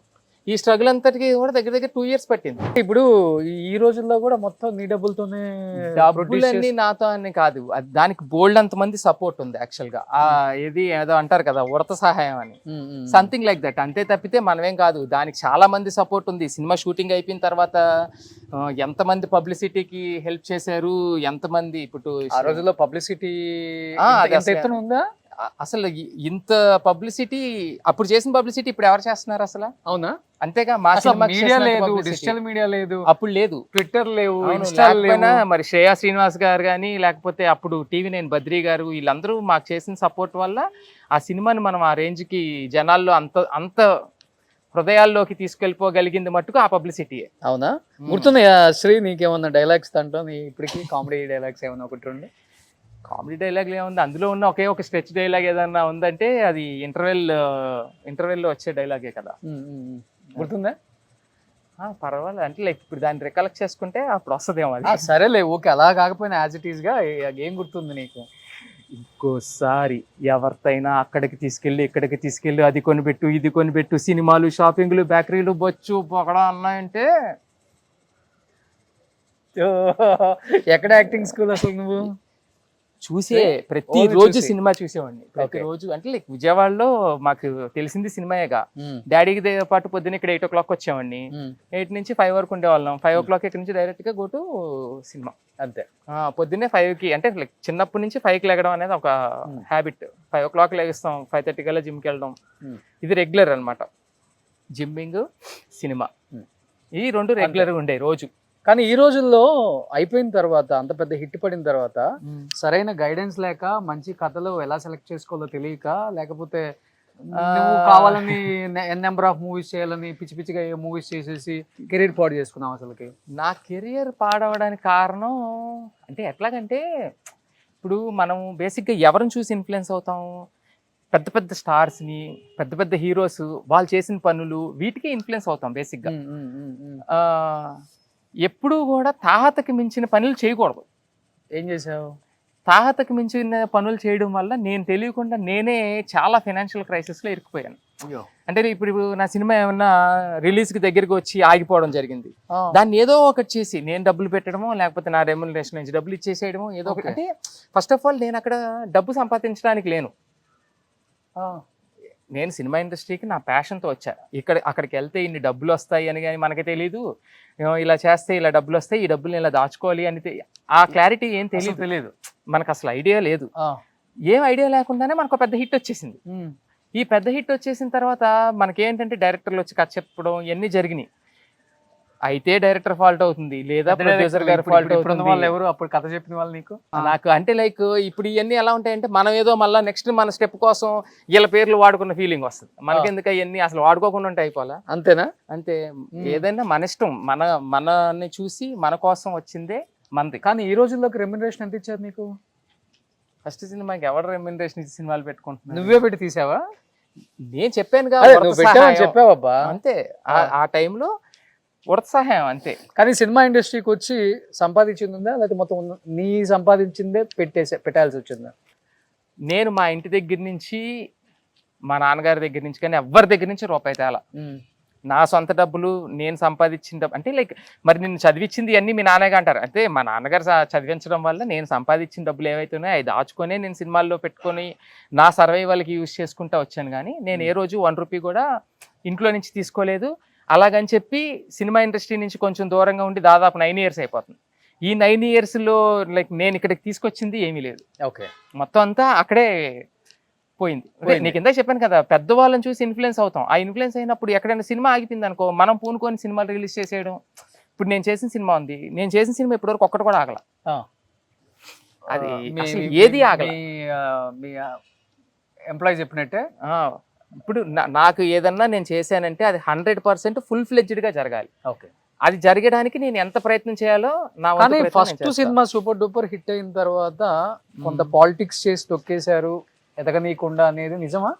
ఈ స్ట్రగుల్ అంతటికి కూడా దగ్గర 2 years పట్టింది. ఇప్పుడు ఈ రోజుల్లో కూడా మొత్తం నీ డబ్బులతోనే? డబ్బులన్నీ నాతో అని కాదు, దానికి బోల్డ్ అంత మంది సపోర్ట్ ఉంది యాక్చువల్ గా. ఏదో అంటారు కదా ఉడత సహాయం అని, సంథింగ్ లైక్ దట్. అంతే తప్పితే మనమేం కాదు. దానికి చాలా మంది సపోర్ట్ ఉంది. సినిమా షూటింగ్ అయిపోయిన తర్వాత ఎంతమంది పబ్లిసిటీకి హెల్ప్ చేశారు, ఎంతమంది. ఇప్పుడు ఆ రోజుల్లో పబ్లిసిటీ ఉందా? అసలు ఇంత పబ్లిసిటీ అప్పుడు చేసిన పబ్లిసిటీ ఇప్పుడు ఎవరు చేస్తున్నారు అసలు? అవునా? అంతేగా. మా మీడియా లేదు, డిజిటల్ మీడియా లేదు, అప్పుడు లేదు, ట్విట్టర్ లేవు, మరి శ్రేయా శ్రీనివాస్ గారు కానీ లేకపోతే అప్పుడు TV9 బద్రీ గారు వీళ్ళందరూ మాకు చేసిన సపోర్ట్ వల్ల ఆ సినిమాని మనం ఆ రేంజ్ కి జనాల్లో అంత హృదయాల్లోకి తీసుకెళ్ళిపోగలిగింది మట్టుకు ఆ పబ్లిసిటీయే. అవునా? గుర్తున్నాయా శ్రీ నీకేమన్నా డైలాగ్స్ దాంట్లో ఇప్పటికి కామెడీ డైలాగ్స్ ఏమన్నా ఒకటి రెండు? కామెడీ డైలాగ్లు ఏముంది, అందులో ఉన్న ఒకే ఒక స్ట్రెచ్ డైలాగ్ ఏదన్నా ఉందంటే అది ఇంటర్వెల్లో వచ్చే డైలాగే కదా. గుర్తుందా? పర్వాలేదు. అంటే లైక్ ఇప్పుడు దాన్ని రికలెక్ట్ చేసుకుంటే అప్పుడు వస్తుందేమో అది. సరేలే, ఓకే. అలా కాకపోయినా యాజ్ ఇట్ ఈస్ గా ఏం గుర్తుంది నీకు? ఇంకోసారి ఎవరితైనా అక్కడికి తీసుకెళ్ళి ఇక్కడికి తీసుకెళ్ళి అది కొనిపెట్టు ఇది కొనిపెట్టు, సినిమాలు, షాపింగ్లు, బేకరీలు, బొచ్చు పొగడా అన్నాయంటే. ఎక్కడ యాక్టింగ్ స్కూల్ అసలు నువ్వు? చూసే ప్రతి ఓన్లీ రోజు చూసి. సినిమా చూసేవాడిని ప్రతి రోజు. అంటే లైక్ విజయవాడలో మాకు తెలిసింది సినిమాయేగా. డాడీకి పాటు పొద్దున్న ఇక్కడ 8 o'clock వచ్చేవాడిని. 8 నుంచి 5 వరకు ఉండేవాళ్ళం. 5 o'clock ఇక్కడ నుంచి డైరెక్ట్ గా గో టు సినిమా. అంతే. పొద్దున్నే 5కి, అంటే లైక్ చిన్నప్పటి నుంచి 5కి లెగడం అనేది ఒక హ్యాబిట్. 5 o'clock లెగిస్తాం, 5:30 కల్లా జిమ్కి వెళ్ళడం. ఇది రెగ్యులర్ అనమాట. జిమ్మింగ్, సినిమా, ఈ రెండు రెగ్యులర్గా ఉండే రోజు. కానీ ఈ రోజుల్లో అయిపోయిన తర్వాత, అంత పెద్ద హిట్ పడిన తర్వాత సరైన గైడెన్స్ లేక, మంచి కథలు ఎలా సెలెక్ట్ చేసుకోవాలో తెలియక, లేకపోతే నువ్వు కావాలని నెంబర్ ఆఫ్ మూవీస్ చేయాలని పిచ్చి పిచ్చిగా మూవీస్ చేసేసి కెరీర్ పాడు చేసుకున్నావు. అసలుకి నా కెరియర్ పాడవడానికి కారణం అంటే ఎట్లాగంటే, ఇప్పుడు మనం బేసిక్గా ఎవరిని చూసి ఇన్ఫ్లుయెన్స్ అవుతాం? పెద్ద పెద్ద స్టార్స్ని, పెద్ద పెద్ద హీరోస్, వాళ్ళు చేసిన పనులు, వీటికి ఇన్ఫ్లుయెన్స్ అవుతాం బేసిక్గా. ఎప్పుడూ కూడా తాహతకి మించిన పనులు చేయకూడదు. ఏం చేసావు? తాహతకి మించిన పనులు చేయడం వల్ల నేను తెలియకుండా నేనే చాలా ఫైనాన్షియల్ క్రైసిస్లో ఇరుక్కుపోయాను. అంటే ఇప్పుడు నా సినిమా ఏమన్నా రిలీజ్కి దగ్గరికి వచ్చి ఆగిపోవడం జరిగింది. దాన్ని ఏదో ఒకటి చేసి నేను డబ్బులు పెట్టడమో, లేకపోతే నా రెమ్యునరేషన్ నుంచి డబ్బులు ఇచ్చేసేయడమో, ఏదో ఒకటి. అంటే ఫస్ట్ ఆఫ్ ఆల్ నేను అక్కడ డబ్బు సంపాదించడానికి లేను. నేను సినిమా ఇండస్ట్రీకి నా ప్యాషన్తో వచ్చా. అక్కడికి వెళ్తే ఇన్ని డబ్బులు వస్తాయి అని కానీ మనకి తెలీదు. ఇలా చేస్తే ఇలా డబ్బులు వస్తాయి, ఈ డబ్బులు ఇలా దాచుకోవాలి అని ఆ క్లారిటీ ఏం తెలియదు. మనకు అసలు ఐడియా లేదు. ఏం ఐడియా లేకుండానే మనకు పెద్ద హిట్ వచ్చేసింది. ఈ పెద్ద హిట్ వచ్చేసిన తర్వాత మనకేంటంటే డైరెక్టర్లు వచ్చి కథ చెప్పడం ఇవన్నీ జరిగినాయి. అయితే డైరెక్టర్ ఫాల్ట్ అవుతుంది, లేదా ప్రొడ్యూసర్ గారి ఫాల్ట్ అవుతుంది. వాళ్ళు ఎవరు అప్పుడు కథ చెప్పిన వాళ్ళు నీకు? నాకు అంటే లైక్ ఇప్పుడు ఇవన్నీ ఎలా ఉంటాయంటే, మనం ఏదో మళ్ళీ నెక్స్ట్ మన స్టెప్ కోసం వీళ్ళ పేర్లు వాడుకున్న ఫీలింగ్ వస్తుంది. మనకెందుకు అవన్నీ అసలు వాడుకోకుండా ఉంటే అయిపోవాలా? అంతేనా? అంతే. ఏదైనా మన ఇష్టం, మనని చూసి మన కోసం వచ్చిందే మనది. కానీ ఈ రోజుల్లోకి రెమ్యునరేషన్ ఎంత ఇచ్చారు నీకు? ఫస్ట్ సినిమాకి ఎవరు రెమ్యునరేషన్ ఇచ్చి సినిమాలు పెట్టుకుంటున్నా? నువ్వే పెట్టి తీసావా? నేను చెప్పాను చెప్పావబ్బా. అంతే. ఆ టైంలో ఉడత సహాయం అంతే. కానీ సినిమా ఇండస్ట్రీకి వచ్చి సంపాదించింది ఉందా, లేకపోతే మొత్తం నీ సంపాదించిందే పెట్టాల్సి వచ్చిందా? నేను మా ఇంటి దగ్గర నుంచి, మా నాన్నగారి దగ్గర నుంచి, కానీ ఎవరి దగ్గర నుంచి రూపాయి తేలా. నా సొంత డబ్బులు నేను సంపాదించిన డబ్బు. అంటే లైక్ మరి నేను చదివించింది అన్నీ మీ నాన్నగా అంటారు. అంటే మా నాన్నగారు చదివించడం వల్ల నేను సంపాదించిన డబ్బులు ఏవైతే ఉన్నాయో అవి దాచుకొని నేను సినిమాల్లో పెట్టుకొని నా సర్వైవల్కి యూజ్ చేసుకుంటూ వచ్చాను. కానీ నేను ఏ రోజు 1 రూపీ కూడా ఇంట్లో నుంచి తీసుకోలేదు. అలాగని చెప్పి సినిమా ఇండస్ట్రీ నుంచి కొంచెం దూరంగా ఉండి దాదాపు 9 years అయిపోతుంది. ఈ 9 yearsలో లైక్ నేను ఇక్కడికి తీసుకొచ్చింది ఏమీ లేదు. ఓకే. మొత్తం అంతా అక్కడే పోయింది. నీకు ఇందాక చెప్పాను కదా, పెద్దవాళ్ళని చూసి ఇన్ఫ్లుయెన్స్ అవుతాం. ఆ ఇన్ఫ్లుయెన్స్ అయినప్పుడు ఎక్కడైనా సినిమా ఆగిపోయింది అనుకో, మనం పూనుకొని సినిమాలు రిలీజ్ చేసేయడం. ఇప్పుడు నేను చేసిన సినిమా ఉంది, నేను చేసిన సినిమా ఇప్పటివరకు ఒక్కటి కూడా ఆగల. అది ఏది ఆగల. మీ ఎంప్లాయీ చెప్పినట్టే. ఇప్పుడు నాకు ఏదన్నా నేను చేశానంటే అది 100% full-fledged గా జరగాలి. ఓకే. అది జరగడానికి నేను ఎంత ప్రయత్నం చేయాలో నా first cinema super duper hit అయిన తర్వాత కొంత పాలిటిక్స్ చేసి తొక్కేశారు ఎదగనీయకుండా అనేది నిజమా?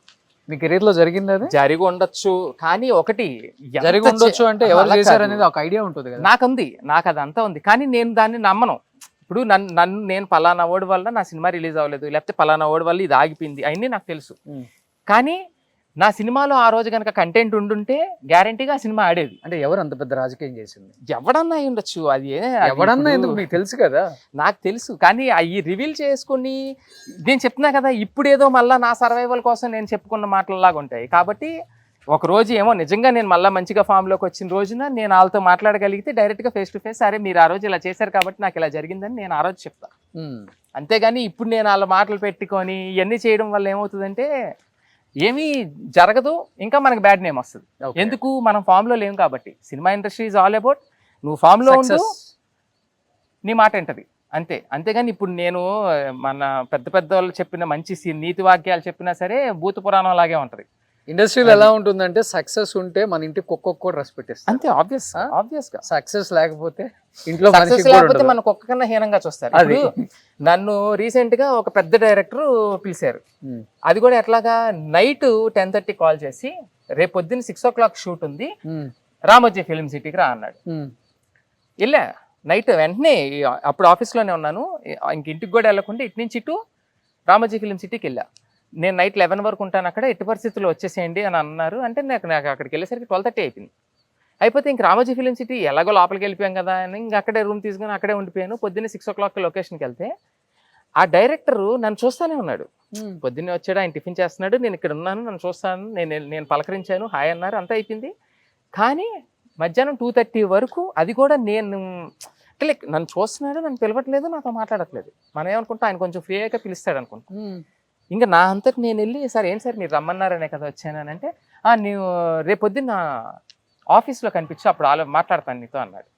మీ కెరీర్ లో జరిగింది? అది జరిగి ఉండొచ్చు, కానీ ఒకటి జరిగి ఉండొచ్చు అంటే ఎవరు చేశారు అనేది ఒక ఐడియా ఉంటుంది కదా. నాకు అదంతా ఉంది, కానీ నేను దాన్ని నమ్మను. ఇప్పుడు నేను పలానా ఓడి వల్ల నా సినిమా రిలీజ్ అవ్వలేదు, లేకపోతే పలానా ఓడి వల్ల ఇది ఆగిపోయింది, అవన్నీ నాకు తెలుసు. కానీ నా సినిమాలో ఆ రోజు కనుక కంటెంట్ ఉండుంటే గ్యారంటీగా ఆ సినిమా ఆడేది. అంటే ఎవరు అంత పెద్ద రాజకీయం చేసింది? ఎవడన్నా అయి ఉండొచ్చు. అది ఎవడన్నా ఎందుకు మీకు తెలుసు కదా. నాకు తెలుసు, కానీ అవి రివీల్ చేసుకుని నేను చెప్తున్నా కదా, ఇప్పుడు ఏదో మళ్ళీ నా సర్వైవల్ కోసం నేను చెప్పుకున్న మాటలలాగా ఉంటాయి. కాబట్టి ఒక రోజు ఏమో నిజంగా నేను మళ్ళీ మంచిగా ఫామ్లోకి వచ్చిన రోజున నేను వాళ్ళతో మాట్లాడగలిగితే డైరెక్ట్గా ఫేస్ టు ఫేస్, సరే మీరు ఆ రోజు ఇలా చేశారు కాబట్టి నాకు ఇలా జరిగిందని నేను ఆ రోజు చెప్తాను. అంతేగాని ఇప్పుడు నేను వాళ్ళ మాటలు పెట్టుకొని ఇవన్నీ చేయడం వల్ల ఏమవుతుందంటే ఏమీ జరగదు, ఇంకా మనకి బ్యాడ్ నేమ్ వస్తుంది. ఎందుకు? మనం ఫామ్లో లేము కాబట్టి. Cinema industry is all about నువ్వు ఫామ్లో ఉండు, నీ మాట ఏంటది అంతే. అంతేగాని ఇప్పుడు నేను మన పెద్ద వాళ్ళు చెప్పిన మంచి నీతి వాక్యాలు చెప్పినా సరే భూత పురాణం లాగే ఉంటుంది. ఇండస్ట్రీలో ఎలా ఉంటుందంటే సక్సెస్ ఉంటే మన ఇంటికి ఒక్కొక్క రెస్పెక్ట్ ఇస్తారు. అంతే, ఆబ్వియస్ గా. సక్సెస్ లేకపోతే ఇంట్లో లేకపోతే మనకు ఒక్కకన్నా హీనంగా చూస్తారు. అది నన్ను రీసెంట్ గా ఒక పెద్ద డైరెక్టర్ పిలిచారు. అది కూడా ఎట్లాగా, నైట్ 10:30 కాల్ చేసి రేపు పొద్దున్న 6 o'clock షూట్ ఉంది, రామోజీ ఫిల్మ్ సిటీకి రా అన్నాడు. వెళ్ళా నైట్ వెంటనే, అప్పుడు ఆఫీస్లోనే ఉన్నాను, ఇంక ఇంటికి కూడా వెళ్ళకుండా ఇటు నుంచి ఇటు రామోజీ ఫిల్మ్ సిటీకి వెళ్ళా. నేను నైట్ 11 వరకు ఉంటాను అక్కడ, ఎట్టి పరిస్థితుల్లో వచ్చేసేయండి అని అన్నారు. అంటే నాకు అక్కడికి వెళ్ళేసరికి 12:30 అయిపోయింది. అయిపోతే ఇంక రామోజీ ఫిల్మ్ సిటీ ఎలాగో లోపలికి వెళ్ళిపోయాం కదా అని ఇంక అక్కడే రూమ్ తీసుకుని అక్కడే ఉండిపోయాను. పొద్దున్నే 6 o'clock లొకేషన్కి వెళ్తే ఆ డైరెక్టర్ నన్ను చూస్తానే ఉన్నాడు. పొద్దున్నే వచ్చాడు, ఆయన టిఫిన్ చేస్తున్నాడు, నేను ఇక్కడ ఉన్నాను, నన్ను చూస్తాను, నేను పలకరించాను, హాయ్ అన్నారు, అంతా అయిపోయింది. కానీ మధ్యాహ్నం 2:30 వరకు అది కూడా నేను అంటే లైక్ నన్ను చూస్తున్నాడు, నన్ను పిలవట్లేదు, నాతో మాట్లాడట్లేదు. మనం ఏమనుకుంటా ఆయన కొంచెం ఫ్రీ అయ్యాక పిలుస్తాడు అనుకుంటా. ఇంకా నా అంతటి నేను వెళ్ళి, సార్ ఏంటి సార్ మీరు రమ్మన్నారనే కదా వచ్చాను అంటే, నువ్వు రేపు పొద్దున్న ఆఫీస్లో కనిపించి అప్పుడు మాట్లాడతాను నీతో అన్నాడు.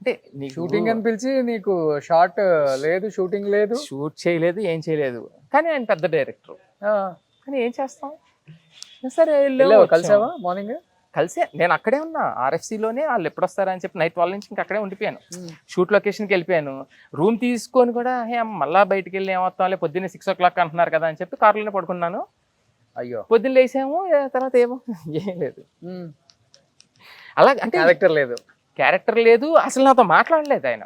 అంటే నీకు షూటింగ్ అని పిలిచి నీకు షార్ట్ లేదు, షూటింగ్ లేదు, షూట్ చేయలేదు, ఏం చేయలేదు. కానీ ఆయన పెద్ద డైరెక్టర్, కానీ ఏం చేస్తాం. సరే కలిసావా మార్నింగ్? కలిసే నేను అక్కడే ఉన్నా RFCలోనే. వాళ్ళు ఎప్పుడు వస్తారని చెప్పి నైట్ 12 నుంచి ఇంకా అక్కడే ఉండిపోయాను. షూట్ లొకేషన్కి వెళ్ళిపోయాను. రూమ్ తీసుకొని కూడా మళ్ళీ బయటికి వెళ్ళి ఏమవుతాంలే, పొద్దున్నే 6 o'clock అంటున్నారు కదా అని చెప్పి కార్లోనే పడుకున్నాను. అయ్యో, పొద్దున్న లేసాము, తర్వాత ఏమో ఏం లేదు. అలా అంటే క్యారెక్టర్ లేదు, అసలు నాతో మాట్లాడలేదు ఆయన.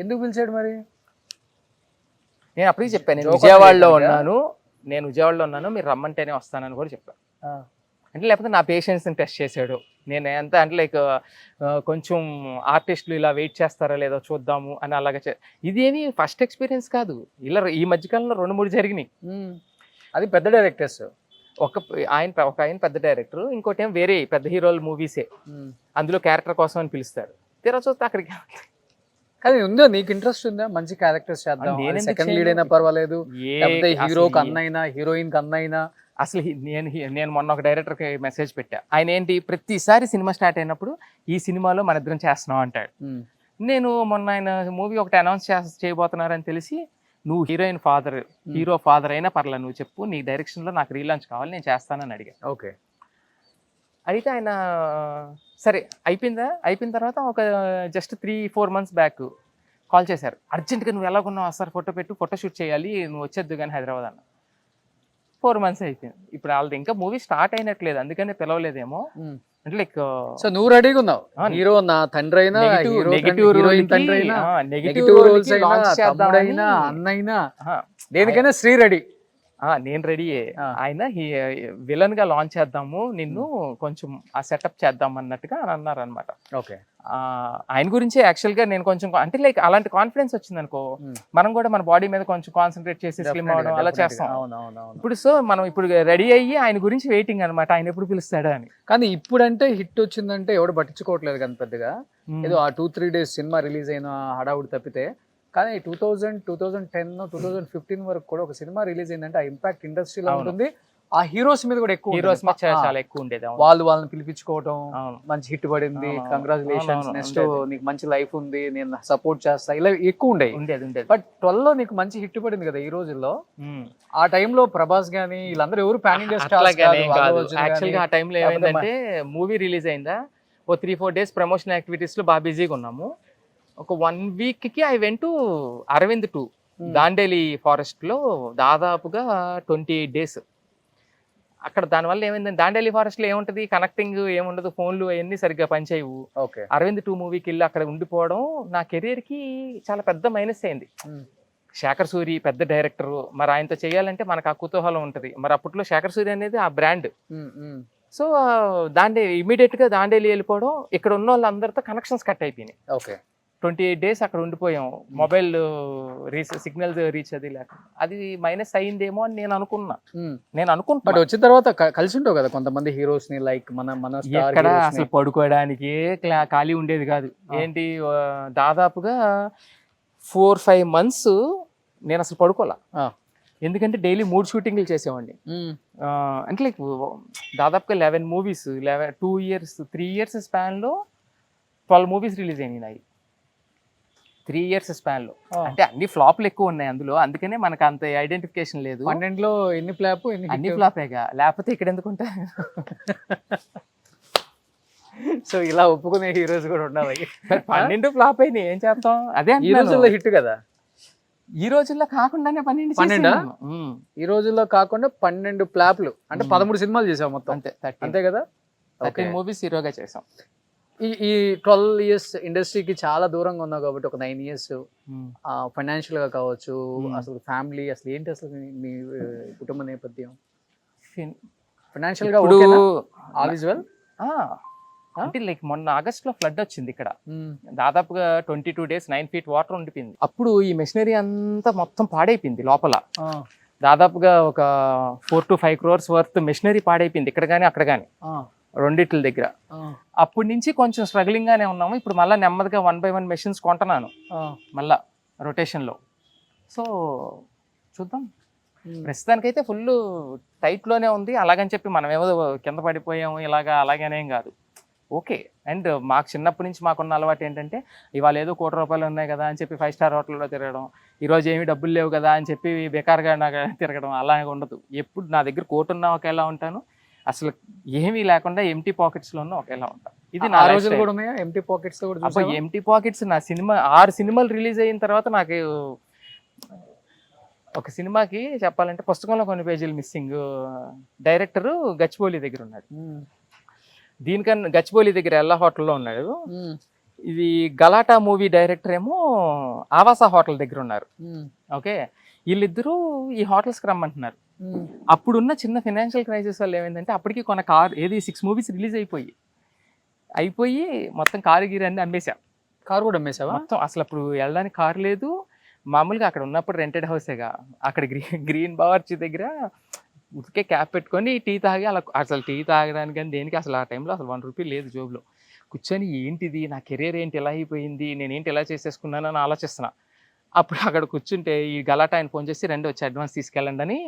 ఎందుకు పిలిచాడు మరి? నేను అప్పటికి చెప్పాను, నేను విజయవాడలో ఉన్నాను, మీరు రమ్మంటేనే వస్తానని కూడా చెప్పాను. అంటే లేకపోతే నా పేషెన్స్ని టెస్ట్ చేశాడు. నేను ఎంత అంటే లైక్ కొంచెం ఆర్టిస్టులు ఇలా వెయిట్ చేస్తారా లేదో చూద్దాము అని అలాగా. ఇదేమి ఫస్ట్ ఎక్స్పీరియన్స్ కాదు, ఇలా ఈ మధ్యకాలంలో 2-3 జరిగినాయి. అది పెద్ద డైరెక్టర్స్. ఒక ఆయన పెద్ద డైరెక్టర్, ఇంకోటి ఏం వేరే పెద్ద హీరోల మూవీసే, అందులో క్యారెక్టర్ కోసం అని పిలుస్తారు. తీరా చూస్తే అక్కడికి. కానీ ఉందా నీకు ఇంట్రెస్ట్ ఉందా మంచి క్యారెక్టర్స్ చేద్దాం? సెకండ్ లీడ్ అయినా పర్వాలేదు, హీరోకి అన్నైనా హీరోయిన్ కి అన్నైనా. అసలు నేను మొన్న ఒక డైరెక్టర్కి మెసేజ్ పెట్టా. ఆయన ఏంటి ప్రతిసారి సినిమా స్టార్ట్ అయినప్పుడు ఈ సినిమాలో మన ఇద్దరం చేస్తున్నాం అంటాడు. నేను మొన్న ఆయన మూవీ ఒకటి అనౌన్స్ చేయబోతున్నారని తెలిసి, నువ్వు హీరో ఫాదర్ అయినా పర్లేదు, నువ్వు చెప్పు, నీ డైరెక్షన్లో నాకు రీలాంచ్ కావాలి, నేను చేస్తానని అడిగా. ఓకే, అయితే ఆయన సరే అయిపోయిన తర్వాత ఒక జస్ట్ 3-4 months బ్యాక్ కాల్ చేశారు. అర్జెంట్గా నువ్వు ఎలాగున్నావు సార్, ఫోటో షూట్ చేయాలి, నువ్వు వచ్చేద్దు కానీ హైదరాబాద్ అన్న. 4 months అయిపోయింది. ఇప్పుడు వాళ్ళది ఇంకా మూవీ స్టార్ట్ అయినట్లేదు, అందుకనే పిలవలేదేమో. అంటే లైక్ సో నువ్వు రెడీగా ఉన్నావు, హీరో నా తండ్రి అయినా, నెగిటివ్ రోల్స్ అయినా, అన్నైనా, దేనికైనా శ్రీ రెడీ. నేను రెడీ. ఆయన విలన్ గా లాంచ్ చేద్దాము నిన్ను, కొంచెం ఆ సెటప్ చేద్దాం అన్నట్టుగా అని అన్నారు అనమాట. ఓకే, ఆయన గురించి యాక్చువల్ గా నేను కొంచెం అంటే లైక్ అలాంటి కాన్ఫిడెన్స్ వచ్చింది అనుకో, మనం కూడా మన బాడీ మీద కొంచెం కాన్సన్ట్రేట్ చేసి స్లిమ్ అవడం అలా చేస్తాం. ఇప్పుడు సో మనం ఇప్పుడు రెడీ అయ్యి ఆయన గురించి వెయిటింగ్ అనమాట, ఆయన ఎప్పుడు పిలుస్తాడా అని. కానీ ఇప్పుడంటే హిట్ వచ్చిందంటే ఎవడు పట్టించుకోవట్లేదు కానీ పెద్దగా, ఏదో ఆ 2-3 days సినిమా రిలీజ్ అయిన హడావుడి తప్పితే. కానీ 2010, 2015 వరకు కూడా ఒక సినిమా రిలీజ్ అయిందంటే ఆ ఇంపాక్ట్ ఇండస్ట్రీలో ఉంటుంది. ఆ హీరోస్ మీద కూడా చాలా ఎక్కువ ఉండేది. వాళ్ళని పిలిపించుకోవడం, మంచి హిట్ పడింది, కంగ్రాచులేషన్స్, నెక్స్ట్ నీకు మంచి లైఫ్ ఉంది, నేను సపోర్ట్ చేస్తా, ఇలా ఎక్కువ ఉండేది. బట్ 12 లో నీకు మంచి హిట్ పడింది కదా ఈ రోజుల్లో. ఆ టైంలో ప్రభాస్ గానీ వీళ్ళందరూ ఎవరు పాన్ ఇండియా స్టార్స్ కాదు. యాక్చువల్ గా ఆ టైంలో ఏమైందంటే మూవీ రిలీజ్ అయిందా, ఓ 3-4 days ప్రమోషన్ యాక్టివిటీస్ లో బాగా బిజీగా ఉన్నాము. ఒక 1 week కి I went to Aravind 2 Dandeli forest లో దాదాపుగా 28 days. అక్కడ దానివల్ల ఏమైందంటే దాండేలి ఫారెస్ట్ లో ఏముంటది, కనెక్టింగ్ ఏముండదు, ఫోన్లు అవన్నీ సరిగ్గా పనిచేయవు. అరవింద్ 2 మూవీకి వెళ్ళి అక్కడ ఉండిపోవడం నా కెరీర్ కి చాలా పెద్ద మైనస్ అయింది. శేఖర్ సూరి పెద్ద డైరెక్టర్, మరి ఆయనతో చేయాలంటే మనకు ఆ కుతూహలం ఉంటది. మరి అప్పట్లో శేఖర్ సూరి అనేది ఆ బ్రాండ్. సో ఇమీడియట్ గా దాండేలి వెళ్ళిపోవడం, ఇక్కడ ఉన్న వాళ్ళందరితో కనెక్షన్స్ కట్ అయిపోయినాయి. 28 days అక్కడ ఉండిపోయాం, మొబైల్ సిగ్నల్స్ రీచ్ అది లేక. అది మైనస్ అయిందేమో అని నేను అనుకుంటున్నా. బట్ వచ్చిన తర్వాత కలిసి ఉంటావు కదా కొంతమంది హీరోస్ ని, లైక్ మన ఎక్కడ అసలు పడుకోవడానికి ఖాళీ ఉండేది కాదు. ఏంటి దాదాపుగా 4-5 months నేను అసలు పడుకోలే. ఎందుకంటే డైలీ 3 షూటింగ్లు చేసేవాడిని. అంటే లైక్ దాదాపుగా 11 movies, 3 years స్పాన్ లో 12 movies రిలీజ్ అయినాయి నాయి 3 years స్పాన్ లో. అంటే అన్ని ఫ్లాప్లు ఎక్కువ ఉన్నాయి అందులో, అందుకనే మనకు అంత ఐడెంటిఫికేషన్ లేదు. 12లో ఎన్ని ఫ్లాప్, అన్ని ఫ్లాపేగా, లేకపోతే ఇక్కడ ఎందుకుంటా. సో ఇలా ఒప్పుకునే హీరోస్ కూడా ఉండాలి. 12 ఫ్లాప్ అయినాయి, ఏం చేస్తాం. అదే ఈ రోజుల్లో హిట్ కదా. ఈ రోజుల్లో కాకుండానే 12 ఈ రోజుల్లో కాకుండా 12 ఫ్లాప్లు అంటే 13 సినిమాలు చేసాం మొత్తం. అంతే కదా. 13 movies హీరోగా చేసాం. ఈ 12 years ఇండస్ట్రీకి చాలా దూరంగా ఉన్నావు కాబట్టి ఒక 9 years ఫైనాన్షియల్ గా కావచ్చు, అసలు ఫ్యామిలీ అసలు ఏంటి, అసలు మీ కుటుంబ నేపథ్యం ఫైనాన్షియల్ గా ఆల్ ఈజ్ వెల్? అంటే లైక్ మొన్న ఆగస్ట్ లో ఫ్లడ్ వచ్చింది ఇక్కడ, దాదాపుగా 22 days 9 feet వాటర్ ఉండిపోయింది. అప్పుడు ఈ మెషినరీ అంతా మొత్తం పాడైపోయింది లోపల. దాదాపుగా ఒక 4 to 5 crores వర్త్ మెషినరీ పాడైపోయింది ఇక్కడ కానీ అక్కడ కానీ, రెండిట్ల దగ్గర. అప్పటి నుంచి కొంచెం స్ట్రగ్లింగ్ గానే ఉన్నాము. ఇప్పుడు మళ్ళీ నెమ్మదిగా 1 by 1 మెషిన్స్ కొంటున్నాను మళ్ళా రొటేషన్ లో. సో చూద్దాం, ప్రస్తుతానికైతే ఫుల్ టైట్ లోనే ఉంది. అలాగని చెప్పి మనం ఏమో కింద పడిపోయాము ఇలాగా అలాగనేం కాదు, ఓకే. అండ్ మాకు చిన్నప్పటి నుంచి మాకున్న అలవాటు ఏంటంటే ఇవాళ ఏదో ₹1 కోటి ఉన్నాయి కదా అని చెప్పి 5 star హోటల్లో తిరగడం, ఈరోజు ఏమి డబ్బులు లేవు కదా అని చెప్పి బేకార్గా నాకు తిరగడం అలా ఉండదు. ఎప్పుడు నా దగ్గర కోటి ఉన్నా ఒకేలా ఉంటాను, అసలు ఏమీ లేకుండా ఎంటీ పాకెట్స్లో ఉన్నా ఒకేలా ఉంటాను. ఇది నా రోజులు కూడా ఉన్నాయా ఎంటీ పాకెట్స్? ఎంటీ పాకెట్స్ నా సినిమా 6 సినిమాలు రిలీజ్ అయిన తర్వాత నాకు ఒక సినిమాకి చెప్పాలంటే పుస్తకంలో కొన్ని పేజీలు మిస్సింగ్. డైరెక్టరు గచ్చిబౌలి దగ్గర ఉన్నాడు, దీనికన్నా గచ్చిబౌలి దగ్గర ఎల్లా హోటల్లో ఉన్నాడు. ఇది గలాటా మూవీ డైరెక్టర్ ఏమో ఆవాస హోటల్ దగ్గర ఉన్నారు. ఓకే, వీళ్ళిద్దరూ ఈ హోటల్స్కి రమ్మంటున్నారు. అప్పుడున్న చిన్న ఫైనాన్షియల్ క్రైసిస్ వల్ల ఏమైందంటే అప్పటికి కొన్న ఏది 6 movies రిలీజ్ అయిపోయి మొత్తం కారు గీరు అన్ని అమ్మేశా. కారు కూడా అమ్మేసావా? మొత్తం అసలు అప్పుడు వెళ్ళడానికి కారు లేదు. మామూలుగా అక్కడ ఉన్నప్పుడు రెంటెడ్ హౌసేగా, అక్కడ గ్రీన్ బావర్చి దగ్గర ఉతికే క్యాప్ పెట్టుకొని టీ తాగి అలా, అసలు టీ తాగడానికి కానీ దేనికి అసలు ఆ టైంలో అసలు ₹1 లేదు జోబులో. కూర్చొని ఏంటిది నా కెరీర్ ఏంటి ఎలా అయిపోయింది, నేనేంటి ఎలా చేసేసుకున్నాను అని ఆలోచిస్తున్నా. అప్పుడు అక్కడ కూర్చుంటే ఈ గలాటా ఆయన ఫోన్ చేసి వచ్చి అడ్వాన్స్ తీసుకెళ్ళండి అని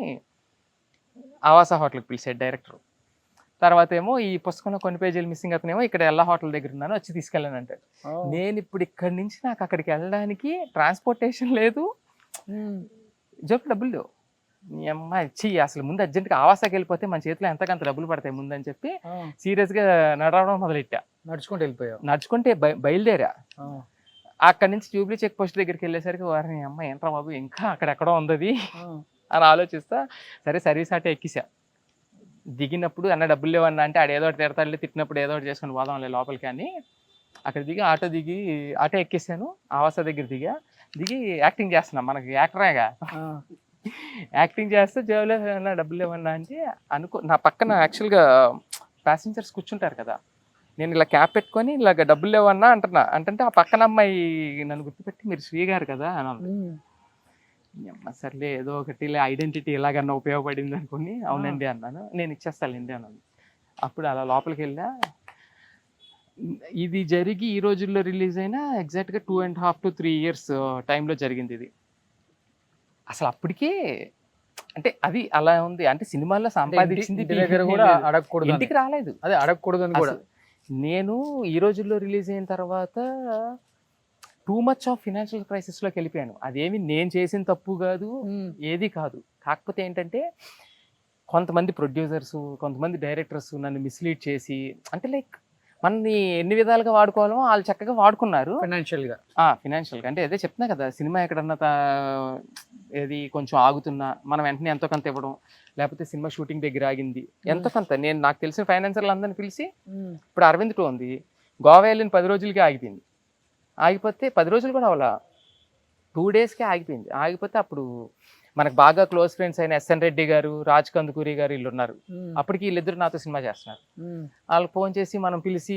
ఆవాస హోటల్కి పిలిచాడు డైరెక్టర్. తర్వాత ఏమో ఈ పుస్తకంలో కొన్ని పేజీలు మిస్సింగ్ అతనేమో ఇక్కడ ఎల్లా హోటల్ దగ్గర ఉన్నాను వచ్చి తీసుకెళ్ళాను అంటాడు. నేను ఇప్పుడు ఇక్కడి నుంచి నాకు అక్కడికి వెళ్ళడానికి ట్రాన్స్పోర్టేషన్ లేదు, జోబు డబ్బులు లేవు. మీ అమ్మ ఇచ్చి అసలు ముందు అర్జెంట్గా ఆవాసాకి వెళ్ళిపోతే మన చేతిలో ఎంతకంత డబ్బులు పడతాయి ముందని చెప్పి సీరియస్గా నడవడం మొదలెట్టా. నడుచుకుంటూ వెళ్ళిపోయావు? నడుచుకుంటే బయలుదేరా. అక్కడి నుంచి జూబ్లీ చెక్ పోస్ట్ దగ్గరికి వెళ్ళేసరికి వారిని అమ్మ ఏంట్రా బాబు ఇంకా అక్కడెక్కడో ఉంది అని ఆలోచిస్తా. సరే సర్వీస్ ఆటో ఎక్కిసా. దిగినప్పుడు అన్న డబ్బులు లేవన్నా అంటే ఆడ ఏదో ఒకటి తిడతాడులే, తిట్టినప్పుడు ఏదో ఒకటి చేసుకొని పోదాంలే లోపలికి అని అక్కడ దిగి ఆటో ఎక్కేసాను. ఆవాస దగ్గర దిగి యాక్టింగ్ చేస్తున్నా, మనకి యాక్టరేగా యాక్టింగ్ చేస్తే జేబులో ఏమన్నా డబ్బులు లేవన్నా అంటే నా పక్కన యాక్చువల్గా ప్యాసింజర్స్ కూర్చుంటారు కదా, నేను ఇలా క్యాప్ పెట్టుకొని ఇలాగ డబ్బులు లేవన్నా అంటే ఆ పక్కన అమ్మాయి నన్ను గుర్తుపెట్టి మీరు శ్రీ గారు కదా అని. సర్లే ఏదో ఒకటి ఐడెంటిటీ ఎలాగన్నా ఉపయోగపడింది అనుకుని అవునండి అన్నాను. నేను ఇచ్చేస్తానండి అన్నాను. అప్పుడు అలా లోపలికి వెళ్ళా. ఇది జరిగి ఈ రోజుల్లో రిలీజ్ అయినా ఎగ్జాక్ట్గా 2.5 to 3 years టైంలో జరిగింది ఇది. అసలు అప్పటికే అంటే అది అలా ఉంది. అంటే సినిమాల్లో సంపాదించింది దగ్గర కూడా అడగకూడదు, ఇంటికి రాలేదు, అదే అడగకూడదు అని కూడా. నేను ఈ రోజుల్లో రిలీజ్ అయిన తర్వాత టూ మచ్ ఆఫ్ ఫినాన్షియల్ క్రైసిస్లోకి వెళ్ళిపోయాను. అదేమి నేను చేసిన తప్పు కాదు, ఏది కాదు. కాకపోతే ఏంటంటే కొంతమంది ప్రొడ్యూసర్స్, కొంతమంది డైరెక్టర్స్ నన్ను మిస్లీడ్ చేసి, అంటే లైక్ మనని ఎన్ని విధాలుగా వాడుకోవాలో వాళ్ళు చక్కగా వాడుకున్నారు. ఫినాన్షియల్గా అంటే అదే చెప్తున్నా కదా, సినిమా ఎక్కడన్నా ఏది కొంచెం ఆగుతున్నా మనం వెంటనే ఎంతో కొంత ఇవ్వడం, లేకపోతే సినిమా షూటింగ్ దగ్గర ఆగింది ఎంతో కొంత. నేను నాకు తెలిసిన ఫైనాన్సర్లు అందరిని పిలిచి, ఇప్పుడు అరవింద్ 2 ఉంది, గోవా వెళ్ళిన 10 రోజులకే ఆగిపోయింది. ఆగిపోతే 10 రోజులు కూడా అవ్వాల, 2 daysకే ఆగిపోయింది. ఆగిపోతే అప్పుడు మనకు బాగా క్లోజ్ ఫ్రెండ్స్ అయిన ఎస్ఎన్ రెడ్డి గారు, రాజ్ కందుకూరి గారు వీళ్ళు ఉన్నారు. అప్పటికి వీళ్ళిద్దరు నాతో సినిమా చేస్తున్నారు. వాళ్ళకి ఫోన్ చేసి మనం పిలిచి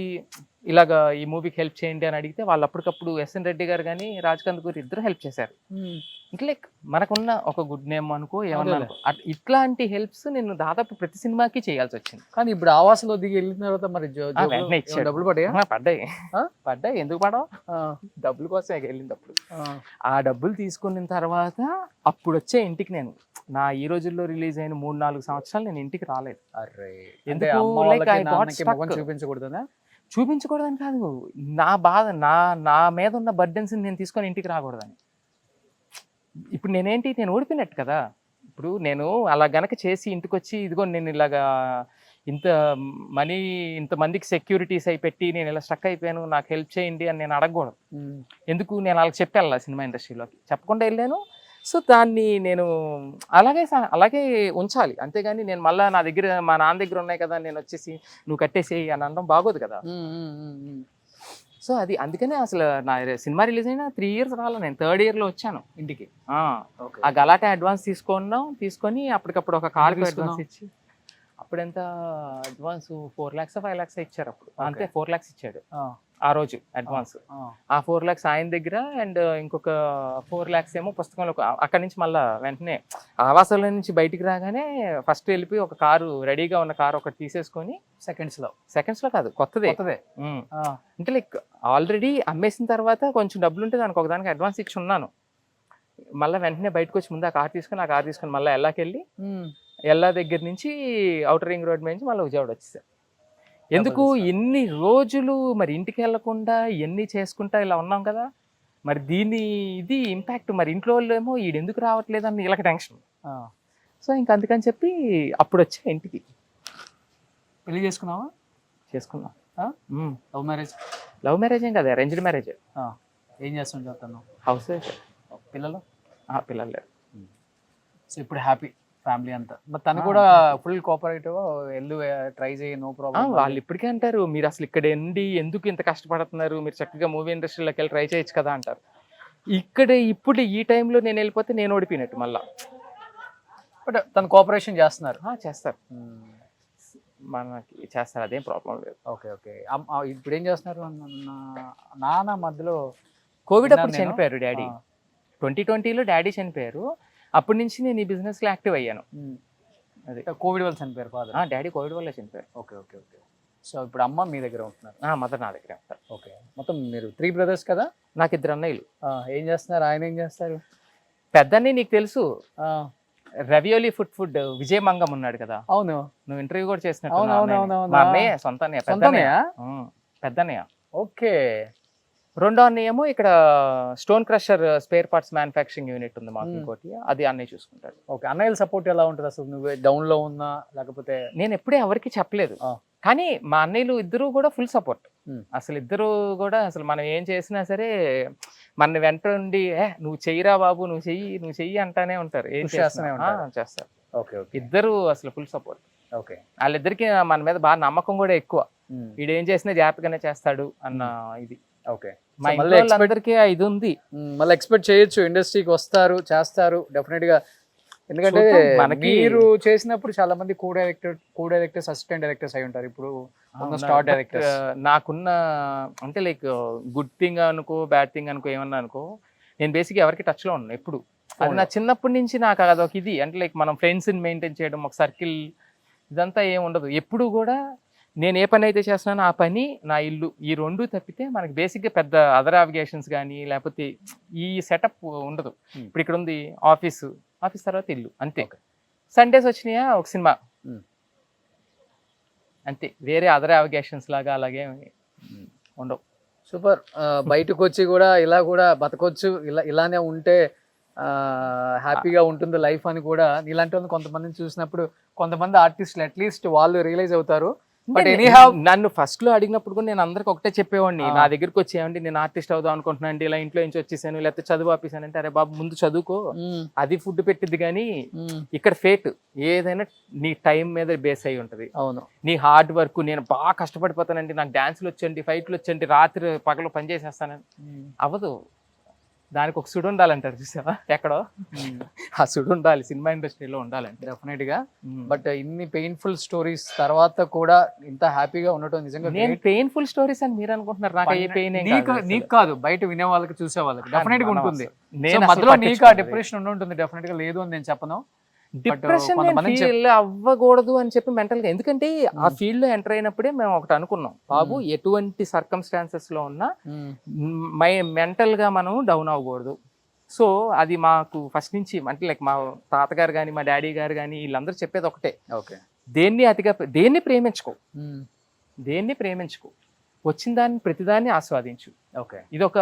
ఇలాగ ఈ మూవీకి హెల్ప్ చేయండి అని అడిగితే వాళ్ళు అప్పటికప్పుడు ఎస్ఎన్ రెడ్డి గారు కానీ రాజ్ కందుకూరి ఇద్దరు హెల్ప్ చేశారు. అంటే లైక్ మనకున్న ఒక గుడ్ నేమ్ అనుకో ఏమన్నా అనుకో, ఇట్లాంటి హెల్ప్స్ నేను దాదాపు ప్రతి సినిమాకి చేయాల్సి వచ్చింది. కానీ ఇప్పుడు ఆవాసంలో దిగి వెళ్ళిన తర్వాత మరి డబ్బులు పడ్డాయి. ఎందుకు పడవు? డబ్బుల కోసం వెళ్ళినప్పుడు ఆ డబ్బులు తీసుకున్న తర్వాత అప్పుడు వచ్చే ఇంటికి నేను నా ఈ రోజుల్లో రిలీజ్ అయిన 3-4 సంవత్సరాలు నేను ఇంటికి రాలేదు. చూపించకూడదని కాదు, నా బాధ నా మీద ఉన్న బర్డెన్స్ నేను తీసుకొని ఇంటికి రాకూడదని. ఇప్పుడు నేను ఓడిపోయినట్టు కదా. ఇప్పుడు నేను అలా గనక చేసి ఇంటికి వచ్చి ఇదిగో నేను ఇలాగా ఇంతమందికి సెక్యూరిటీస్ అయి పెట్టి నేను ఇలా స్టక్ అయిపోయాను, నాకు హెల్ప్ చేయండి అని నేను అడగకూడదు. ఎందుకు? నేను వాళ్ళకి చెప్పి వెళ్ళాలి సినిమా ఇండస్ట్రీలోకి, చెప్పకుండా వెళ్ళాను. సో దాన్ని నేను అలాగే ఉంచాలి, అంతేగాని నేను మళ్ళీ నా దగ్గర మా నాన్న దగ్గర ఉన్నాయి కదా నేను వచ్చేసి నువ్వు కట్టేసేయి అని అనడం బాగోదు కదా. సో అది అందుకనే అసలు నా సినిమా రిలీజ్ అయినా 3 years రాలే, నేను 3rd year వచ్చాను ఇంటికి. ఆ గలాటా అడ్వాన్స్ తీసుకొని అప్పటికప్పుడు ఒక కార్ అడ్వాన్స్ ఇచ్చి అప్పుడెంత అడ్వాన్స్ 4 lakhs 5 lakhs ఇచ్చారు అప్పుడు. అంతే 4 lakhs ఇచ్చాడు ఆ రోజు అడ్వాన్స్. ఆ 4 lakhs ఆయన దగ్గర, అండ్ ఇంకొక 4 lakhs ఏమో పుస్తకంలో. అక్కడి నుంచి మళ్ళీ వెంటనే ఆవాసాల నుంచి బయటికి రాగానే ఫస్ట్ వెళ్ళిపోయి ఒక కారు, రెడీగా ఉన్న కారు ఒకటి తీసేసుకొని సెకండ్స్ లో కాదు, కొత్తదే. అంటే లైక్ ఆల్రెడీ అమ్మేసిన తర్వాత కొంచెం డబ్బులు ఉంటే దానికి ఒకదానికి అడ్వాన్స్ ఇచ్చి ఉన్నాను. మళ్ళీ వెంటనే బయటకు వచ్చి ముందు ఆ కార్ తీసుకొని మళ్ళీ ఎల్లాకెళ్ళి ఎల్లా దగ్గర నుంచి అవుటర్ రింగ్ రోడ్ నుంచి మళ్ళీ విజయవాడ వచ్చేసారు. ఎందుకు ఎన్ని రోజులు మరి ఇంటికి వెళ్లకుండా ఎన్ని చేసుకుంటా ఇలా ఉన్నాం కదా, మరి ఇది ఇంపాక్ట్. మరి ఇంట్లో వాళ్ళు ఏమో ఎందుకు రావట్లేదు అని వీళ్ళకి టెన్షన్. సో ఇంక అందుకని చెప్పి అప్పుడు వచ్చా ఇంటికి. పెళ్లి చేసుకున్నావా? చేసుకున్నా. లవ్ మ్యారేజ్ ఏం కదా, అరేంజ్డ్ మ్యారేజ్. ఏం చేస్తుంటాను? House wife. పిల్లలు? పిల్లలు లేరు. సో ఇప్పుడు హ్యాపీ ఫ్యామిలీ అంతా. మరి తను కూడా ఫుల్ కోఆపరేటివ్, ట్రై చేయి, నో ప్రాబ్లం. వాళ్ళు ఇప్పటికే అంటారు, మీరు అసలు ఇక్కడ ఎందుకు ఇంత కష్టపడుతున్నారు, మీరు చక్కగా మూవీ ఇండస్ట్రీలోకి వెళ్ళి ట్రై చేయొచ్చు కదా అంటారు. ఇప్పుడు ఈ టైంలో నేను వెళ్ళిపోతే నేను ఓడిపోయినట్టు మళ్ళా. బట్ తను కోఆపరేషన్ చేస్తున్నారు. చేస్తారు, మనకి చేస్తారు, అదేం ప్రాబ్లం లేదు. ఓకే. ఇప్పుడు ఏం చేస్తున్నారు? నాన్న మధ్యలో కోవిడ్ అప్పుడు చనిపోయారు డాడీ. 2020లో డాడీ చనిపోయారు. అప్పటి నుంచి నేను ఈ బిజినెస్ లో యాక్టివ్ అయ్యాను. అదే కోవిడ్ వల్ల చనిపోయారు ఫాదర్? డాడీ కోవిడ్ వల్ల చనిపోయారు. ఓకే. సో ఇప్పుడు అమ్మ మీ దగ్గర ఉంటున్నారు? మదర్ నా దగ్గర ఉంటారు. ఓకే. మొత్తం మీరు 3 brothers కదా? నాకు 2 అన్నయ్యలు. ఏం చేస్తున్నారు? ఆయన ఏం చేస్తారు? పెద్దన్నయ్య నీకు తెలుసు, రవియోలి ఫుడ్ విజయ్ మంగం ఉన్నాడు కదా. అవును, నువ్వు ఇంటర్వ్యూ కూడా చేసినట్టు. అవును. అన్నయ్య, సొంత అన్నయ్య, పెద్దన్నయ్య. ఓకే. రెండో అన్నయ్య ఏమో ఇక్కడ stone crusher spare parts manufacturing unit ఉంది మాకు ఇంకోటి, అది అన్నయ్య చూసుకుంటాడు. ఓకే. అన్నయ్యల సపోర్ట్ ఎలా ఉంటుంది అసలు? నువ్వు డౌన్ లో ఉన్నా లేకపోతే? నేను ఎప్పుడే ఎవరికి చెప్పలేదు, కానీ మా అన్నయ్యలు ఇద్దరు కూడా ఫుల్ సపోర్ట్. అసలు ఇద్దరు కూడా అసలు మనం ఏం చేసినా సరే మన వెంట ఉండి నువ్వు చెయ్యిరా బాబు, నువ్వు చెయ్యి అంటానే ఉంటారు. ఏం చేస్తారు. ఓకే. ఇద్దరు అసలు ఫుల్ సపోర్ట్. ఓకే. వాళ్ళిద్దరికి మన మీద బాగా నమ్మకం కూడా ఎక్కువ. వీడు ఏం చేసినా జాగ్రత్తగానే చేస్తాడు అన్న ఇది. ఓకే. మా అందరికీ ఇది ఉంది. మళ్ళీ ఎక్స్పెక్ట్ చేయొచ్చు, ఇండస్ట్రీకి వస్తారు, చేస్తారు డెఫినెట్ గా. ఎందుకంటే మీరు చేసినప్పుడు చాలా మంది కో డైరెక్టర్స్, అసిస్టెంట్ డైరెక్టర్స్ అయి ఉంటారు. ఇప్పుడు స్టార్ డైరెక్టర్స్. నాకున్న అంటే లైక్ గుడ్ థింగ్ అనుకో, బ్యాడ్ థింగ్ అనుకో, ఏమన్నా అనుకో, నేను బేసిక్గా ఎవరికి టచ్ లో ఉన్నాను ఎప్పుడు. అది నా చిన్నప్పటి నుంచి నాకు అదొక ఇది. అంటే లైక్ మనం ఫ్రెండ్స్ని మెయింటైన్ చేయడం, ఒక సర్కిల్, ఇదంతా ఏమి ఉండదు. ఎప్పుడు కూడా నేను ఏ పని అయితే చేస్తున్నానో ఆ పని, నా ఇల్లు, ఈ 2 తప్పితే మనకి బేసిక్గా పెద్ద అదర్ నావిగేషన్స్ కానీ లేకపోతే ఈ సెటప్ ఉండదు. ఇప్పుడు ఇక్కడ ఉంది ఆఫీస్ తర్వాత ఇల్లు, అంతే. సండేస్ వచ్చినాయా ఒక సినిమా, అంతే. వేరే అదర్ నావిగేషన్స్ లాగా అలాగే ఉండవు. సూపర్. బయటకు వచ్చి కూడా ఇలా కూడా బతకొచ్చు, ఇలానే ఉంటే హ్యాపీగా ఉంటుంది లైఫ్ అని కూడా ఇలాంటి వాళ్ళు కొంతమందిని చూసినప్పుడు కొంతమంది ఆర్టిస్టులు అట్లీస్ట్ వాళ్ళు రియలైజ్ అవుతారు. బట్ నన్ను ఫస్ట్ లో అడిగినప్పుడు కూడా నేను అందరికి ఒకటే చెప్పేవాడిని, నా దగ్గరికి వచ్చేయండి, నేను ఆర్టిస్ట్ అవుదాం అనుకుంటున్నాను, ఇలా ఇంట్లో నుంచి వచ్చేసాను, లేకపోతే చదువు ఆపేసాను అంటే, అరే బాబు ముందు చదువుకో, అది ఫుడ్ పెట్టిద్ది. కానీ ఇక్కడ ఫేట్ ఏదైనా నీ టైం మీద బేస్ అయి ఉంటది. అవును. నీ హార్డ్ వర్క్. నేను బాగా కష్టపడిపోతానండి, నాకు డాన్సులు వచ్చండి, ఫైట్లు వచ్చండి, రాత్రి పగలు పని చేసేస్తానని అవ్వదు. దానికి ఒక సుడు ఉండాలంటారు చూసావా, ఎక్కడో ఆ సుడు ఉండాలి, సినిమా ఇండస్ట్రీలో ఉండాలంటే డెఫినెట్ గా. బట్ ఇన్ని పెయిన్ఫుల్ స్టోరీస్ తర్వాత కూడా ఇంత హ్యాపీగా ఉండటం నిజంగా. నేను పెయిన్ఫుల్ స్టోరీస్ అని మీరు అనుకుంటున్నారు, నాకు ఏ పెయిన్ నీకు కాదు, బయట వినే వాళ్ళకి, చూసే వాళ్ళకి డెఫినెట్ గా ఉంటుంది. మధ్యలో నీకు ఆ డిప్రెషన్ ఉంటుంది డెఫినెట్ గా, లేదు అని నేను చెప్పను. డిప్రెషన్ అవ్వకూడదు అని చెప్పి మెంటల్ గా, ఎందుకంటే ఆ ఫీల్డ్ లో ఎంటర్ అయినప్పుడే మేము ఒకటి అనుకున్నాం, బాబు ఎటువంటి సర్కమ్స్టాన్సెస్ లో ఉన్నా మెంటల్ గా మనం డౌన్ అవ్వకూడదు. సో అది మాకు ఫస్ట్ నుంచి, అంటే లైక్ మా తాతగారు కానీ మా డాడీ గారు కానీ వీళ్ళందరూ చెప్పేది ఒకటే, దేన్ని ప్రేమించుకో, వచ్చిన దాన్ని ప్రతిదాన్ని ఆస్వాదించు. ఓకే. ఇదొక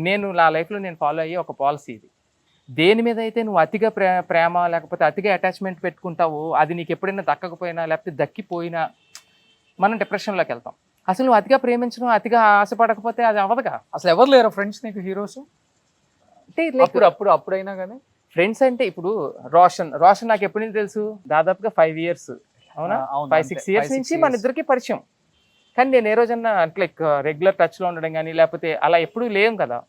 నేను నా లైఫ్ లో నేను ఫాలో అయ్యే ఒక పాలసీ ఇది. దేని మీద అయితే నువ్వు అతిగా ప్రేమ లేకపోతే అతిగా అటాచ్మెంట్ పెట్టుకుంటావో, అది నీకు ఎప్పుడైనా దక్కకపోయినా లేకపోతే దక్కిపోయినా మనం డిప్రెషన్లోకి వెళ్తాం. అసలు నువ్వు అతిగా ప్రేమించడం, అతిగా ఆశపడకపోతే అది అవ్వదుగా. అసలు ఎవరు లేరు ఫ్రెండ్స్ నీకు, హీరోస్ అంటే అప్పుడైనా కానీ? ఫ్రెండ్స్ అంటే ఇప్పుడు రోషన్ నాకు ఎప్పటి నుంచి తెలుసు, దాదాపుగా 5 years, అవునా, 5-6 years నుంచి మన ఇద్దరికి పరిచయం. కానీ నేను ఏ రోజన్నా అంటే లైక్ రెగ్యులర్ టచ్లో ఉండడం కానీ లేకపోతే అలా ఎప్పుడూ లేం కదా.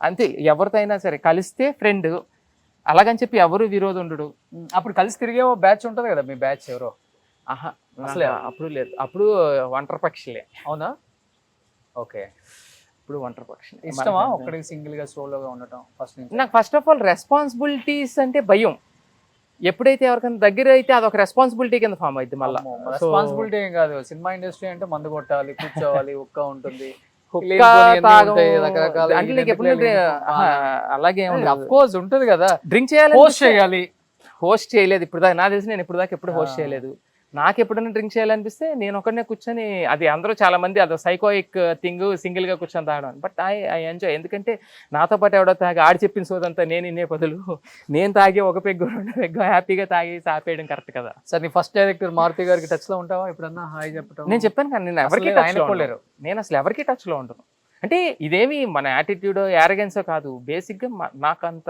అంతే, ఎవరితో అయినా సరే కలిస్తే ఫ్రెండ్, అలాగని చెప్పి ఎవరు విరోధం ఉండడు. అప్పుడు కలిసి తిరిగే బ్యాచ్ ఉంటుంది కదా, మీ బ్యాచ్ ఎవరో ఆహా అసలే? అప్పుడు లేదు, అప్పుడు ఒంటరి పక్షులే. అవునా? ఓకే. ఇప్పుడు ఒంటరి పక్షులే. ఇష్టమా ఒక్కడికి సింగిల్ గా సోలోగా ఉండటం ఫస్ట్ నుంచి? నాకు ఫస్ట్ ఆఫ్ ఆల్ రెస్పాన్సిబిలిటీస్ అంటే భయం. ఎప్పుడైతే ఎవరికైనా దగ్గర అయితే అదొక రెస్పాన్సిబిలిటీ కింద ఫామ్ అయింది మళ్ళీ. రెస్పాన్సిబిలిటీ ఏం కాదు, సినిమా ఇండస్ట్రీ అంటే మందు కొట్టాలి, కూర్చోవాలి, ఉక్క ఉంటుంది, అంటే నీకు ఎప్పుడు అలాగే అఫ్ కోర్స్ ఉంటుంది కదా, డ్రింక్ చేయాలి, పోస్ట్ చేయాలి. హోస్ట్ చేయలేదు ఇప్పుడు దాకా, నాకు తెలిసి నేను ఇప్పుడు దాకా ఎప్పుడు హోస్ట్ చేయలేదు. నాకు ఎప్పుడైనా డ్రింక్ చేయాలనిపిస్తే నేను ఒకనే కూర్చొని, అది అందరూ చాలా మంది అది సైకోయిక్ థింగ్ సింగిల్ గా కూర్చొని తాగడం, బట్ ఐ ఎంజాయ్. ఎందుకంటే నాతో పాటు ఎవడో తాగి ఆడి చెప్పిన సోదంతా నేను ఇన్నే బదులు నేను తాగి ఒక పెగ్గు 2 పెగ్గు హ్యాపీగా తాగి ఆపేయడం కరెక్ట్ కదా. సార్ నీ ఫస్ట్ డైరెక్టర్ మారుతి గారికి టచ్ లో ఉంటావా ఎప్పుడన్నా? హాయ్ చెప్పడం. నేను చెప్పాను కానీ నేను ఎవరికి టచ్, నేను అసలు ఎవరికి టచ్ లో ఉంటాను. అంటే ఇదేమి మన యాటిట్యూడ్ యారగెన్సో కాదు, బేసిక్గా నాకంత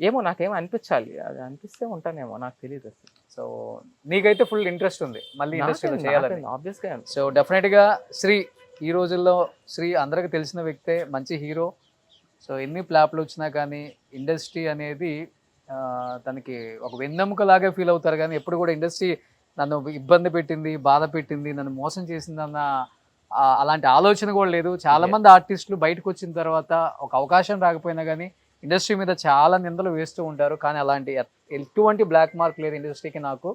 ఏమో నాకేమో అనిపించాలి, అది అనిపిస్తే ఉంటానేమో, నాకు తెలియదు అసలు. సో నీకైతే ఫుల్ ఇంట్రెస్ట్ ఉంది మళ్ళీ ఇండస్ట్రీలో చేయాలని? ఆబ్వియస్గా. సో డెఫినెట్గా శ్రీ ఈ రోజుల్లో శ్రీ అందరికి తెలిసిన వ్యక్తే, మంచి హీరో. సో ఎన్ని ఫ్లాప్లు వచ్చినా కానీ ఇండస్ట్రీ అనేది తనకి ఒక వెన్నెముకలాగే ఫీల్ అవుతారు, కానీ ఎప్పుడు కూడా ఇండస్ట్రీ నన్ను ఇబ్బంది పెట్టింది, బాధ పెట్టింది, నన్ను మోసం చేసిందన్న అలాంటి ఆలోచన కూడా లేదు. చాలా మంది ఆర్టిస్టులు బయటకు వచ్చిన తర్వాత ఒక అవకాశం రాకపోయినా కానీ ఇండస్ట్రీ మీద చాలా నిందలు వేస్తూ ఉంటారు, కానీ అలాంటి ఎటువంటి బ్లాక్ మార్క్ లేదు ఇండస్ట్రీకి. నాకు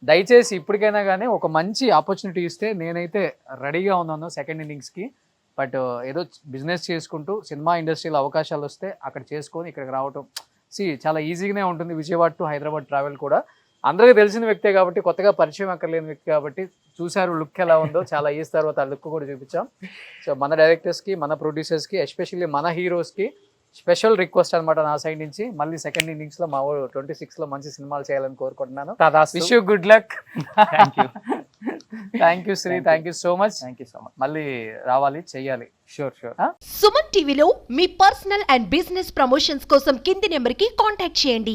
దయచేసి ఇప్పటికైనా కానీ ఒక మంచి ఆపర్చునిటీ ఇస్తే నేనైతే రెడీగా ఉన్నాను సెకండ్ ఇన్నింగ్స్కి. బట్ ఏదో బిజినెస్ చేసుకుంటూ సినిమా ఇండస్ట్రీలో అవకాశాలు వస్తే అక్కడ చేసుకొని ఇక్కడికి రావటం చాలా ఈజీగానే ఉంటుంది. విజయవాడ టు హైదరాబాద్ ట్రావెల్ కూడా అందరికీ తెలిసిన వ్యక్తే కాబట్టి, కొత్తగా పరిచయం అక్కర్లేని వ్యక్తి కాబట్టి, చూశారు లుక్ ఎలా ఉందో, చాలా ఈజ్ తర్వాత ఆ లుక్ కూడా చూపించాం. సో మన డైరెక్టర్స్కి, మన ప్రొడ్యూసర్స్కి, ఎస్పెషల్లీ మన హీరోస్కి స్పెషల్ రిక్వెస్ట్ అనమాట నా సైడ్ నుంచి. మళ్ళీ సెకండ్ ఇన్నింగ్స్లో మా 26లో మంచి సినిమాలు చేయాలని కోరుకుంటున్నాను. Wish you good luck. Thank you Sri, thank you so much. మళ్ళీ రావాలి, చెయ్యాలి. షూర్. సుమన్ టీవీలో మీ పర్సనల్ అండ్ బిజినెస్ ప్రమోషన్స్ కోసం కింది నెంబర్కి కాంటాక్ట్ చేయండి.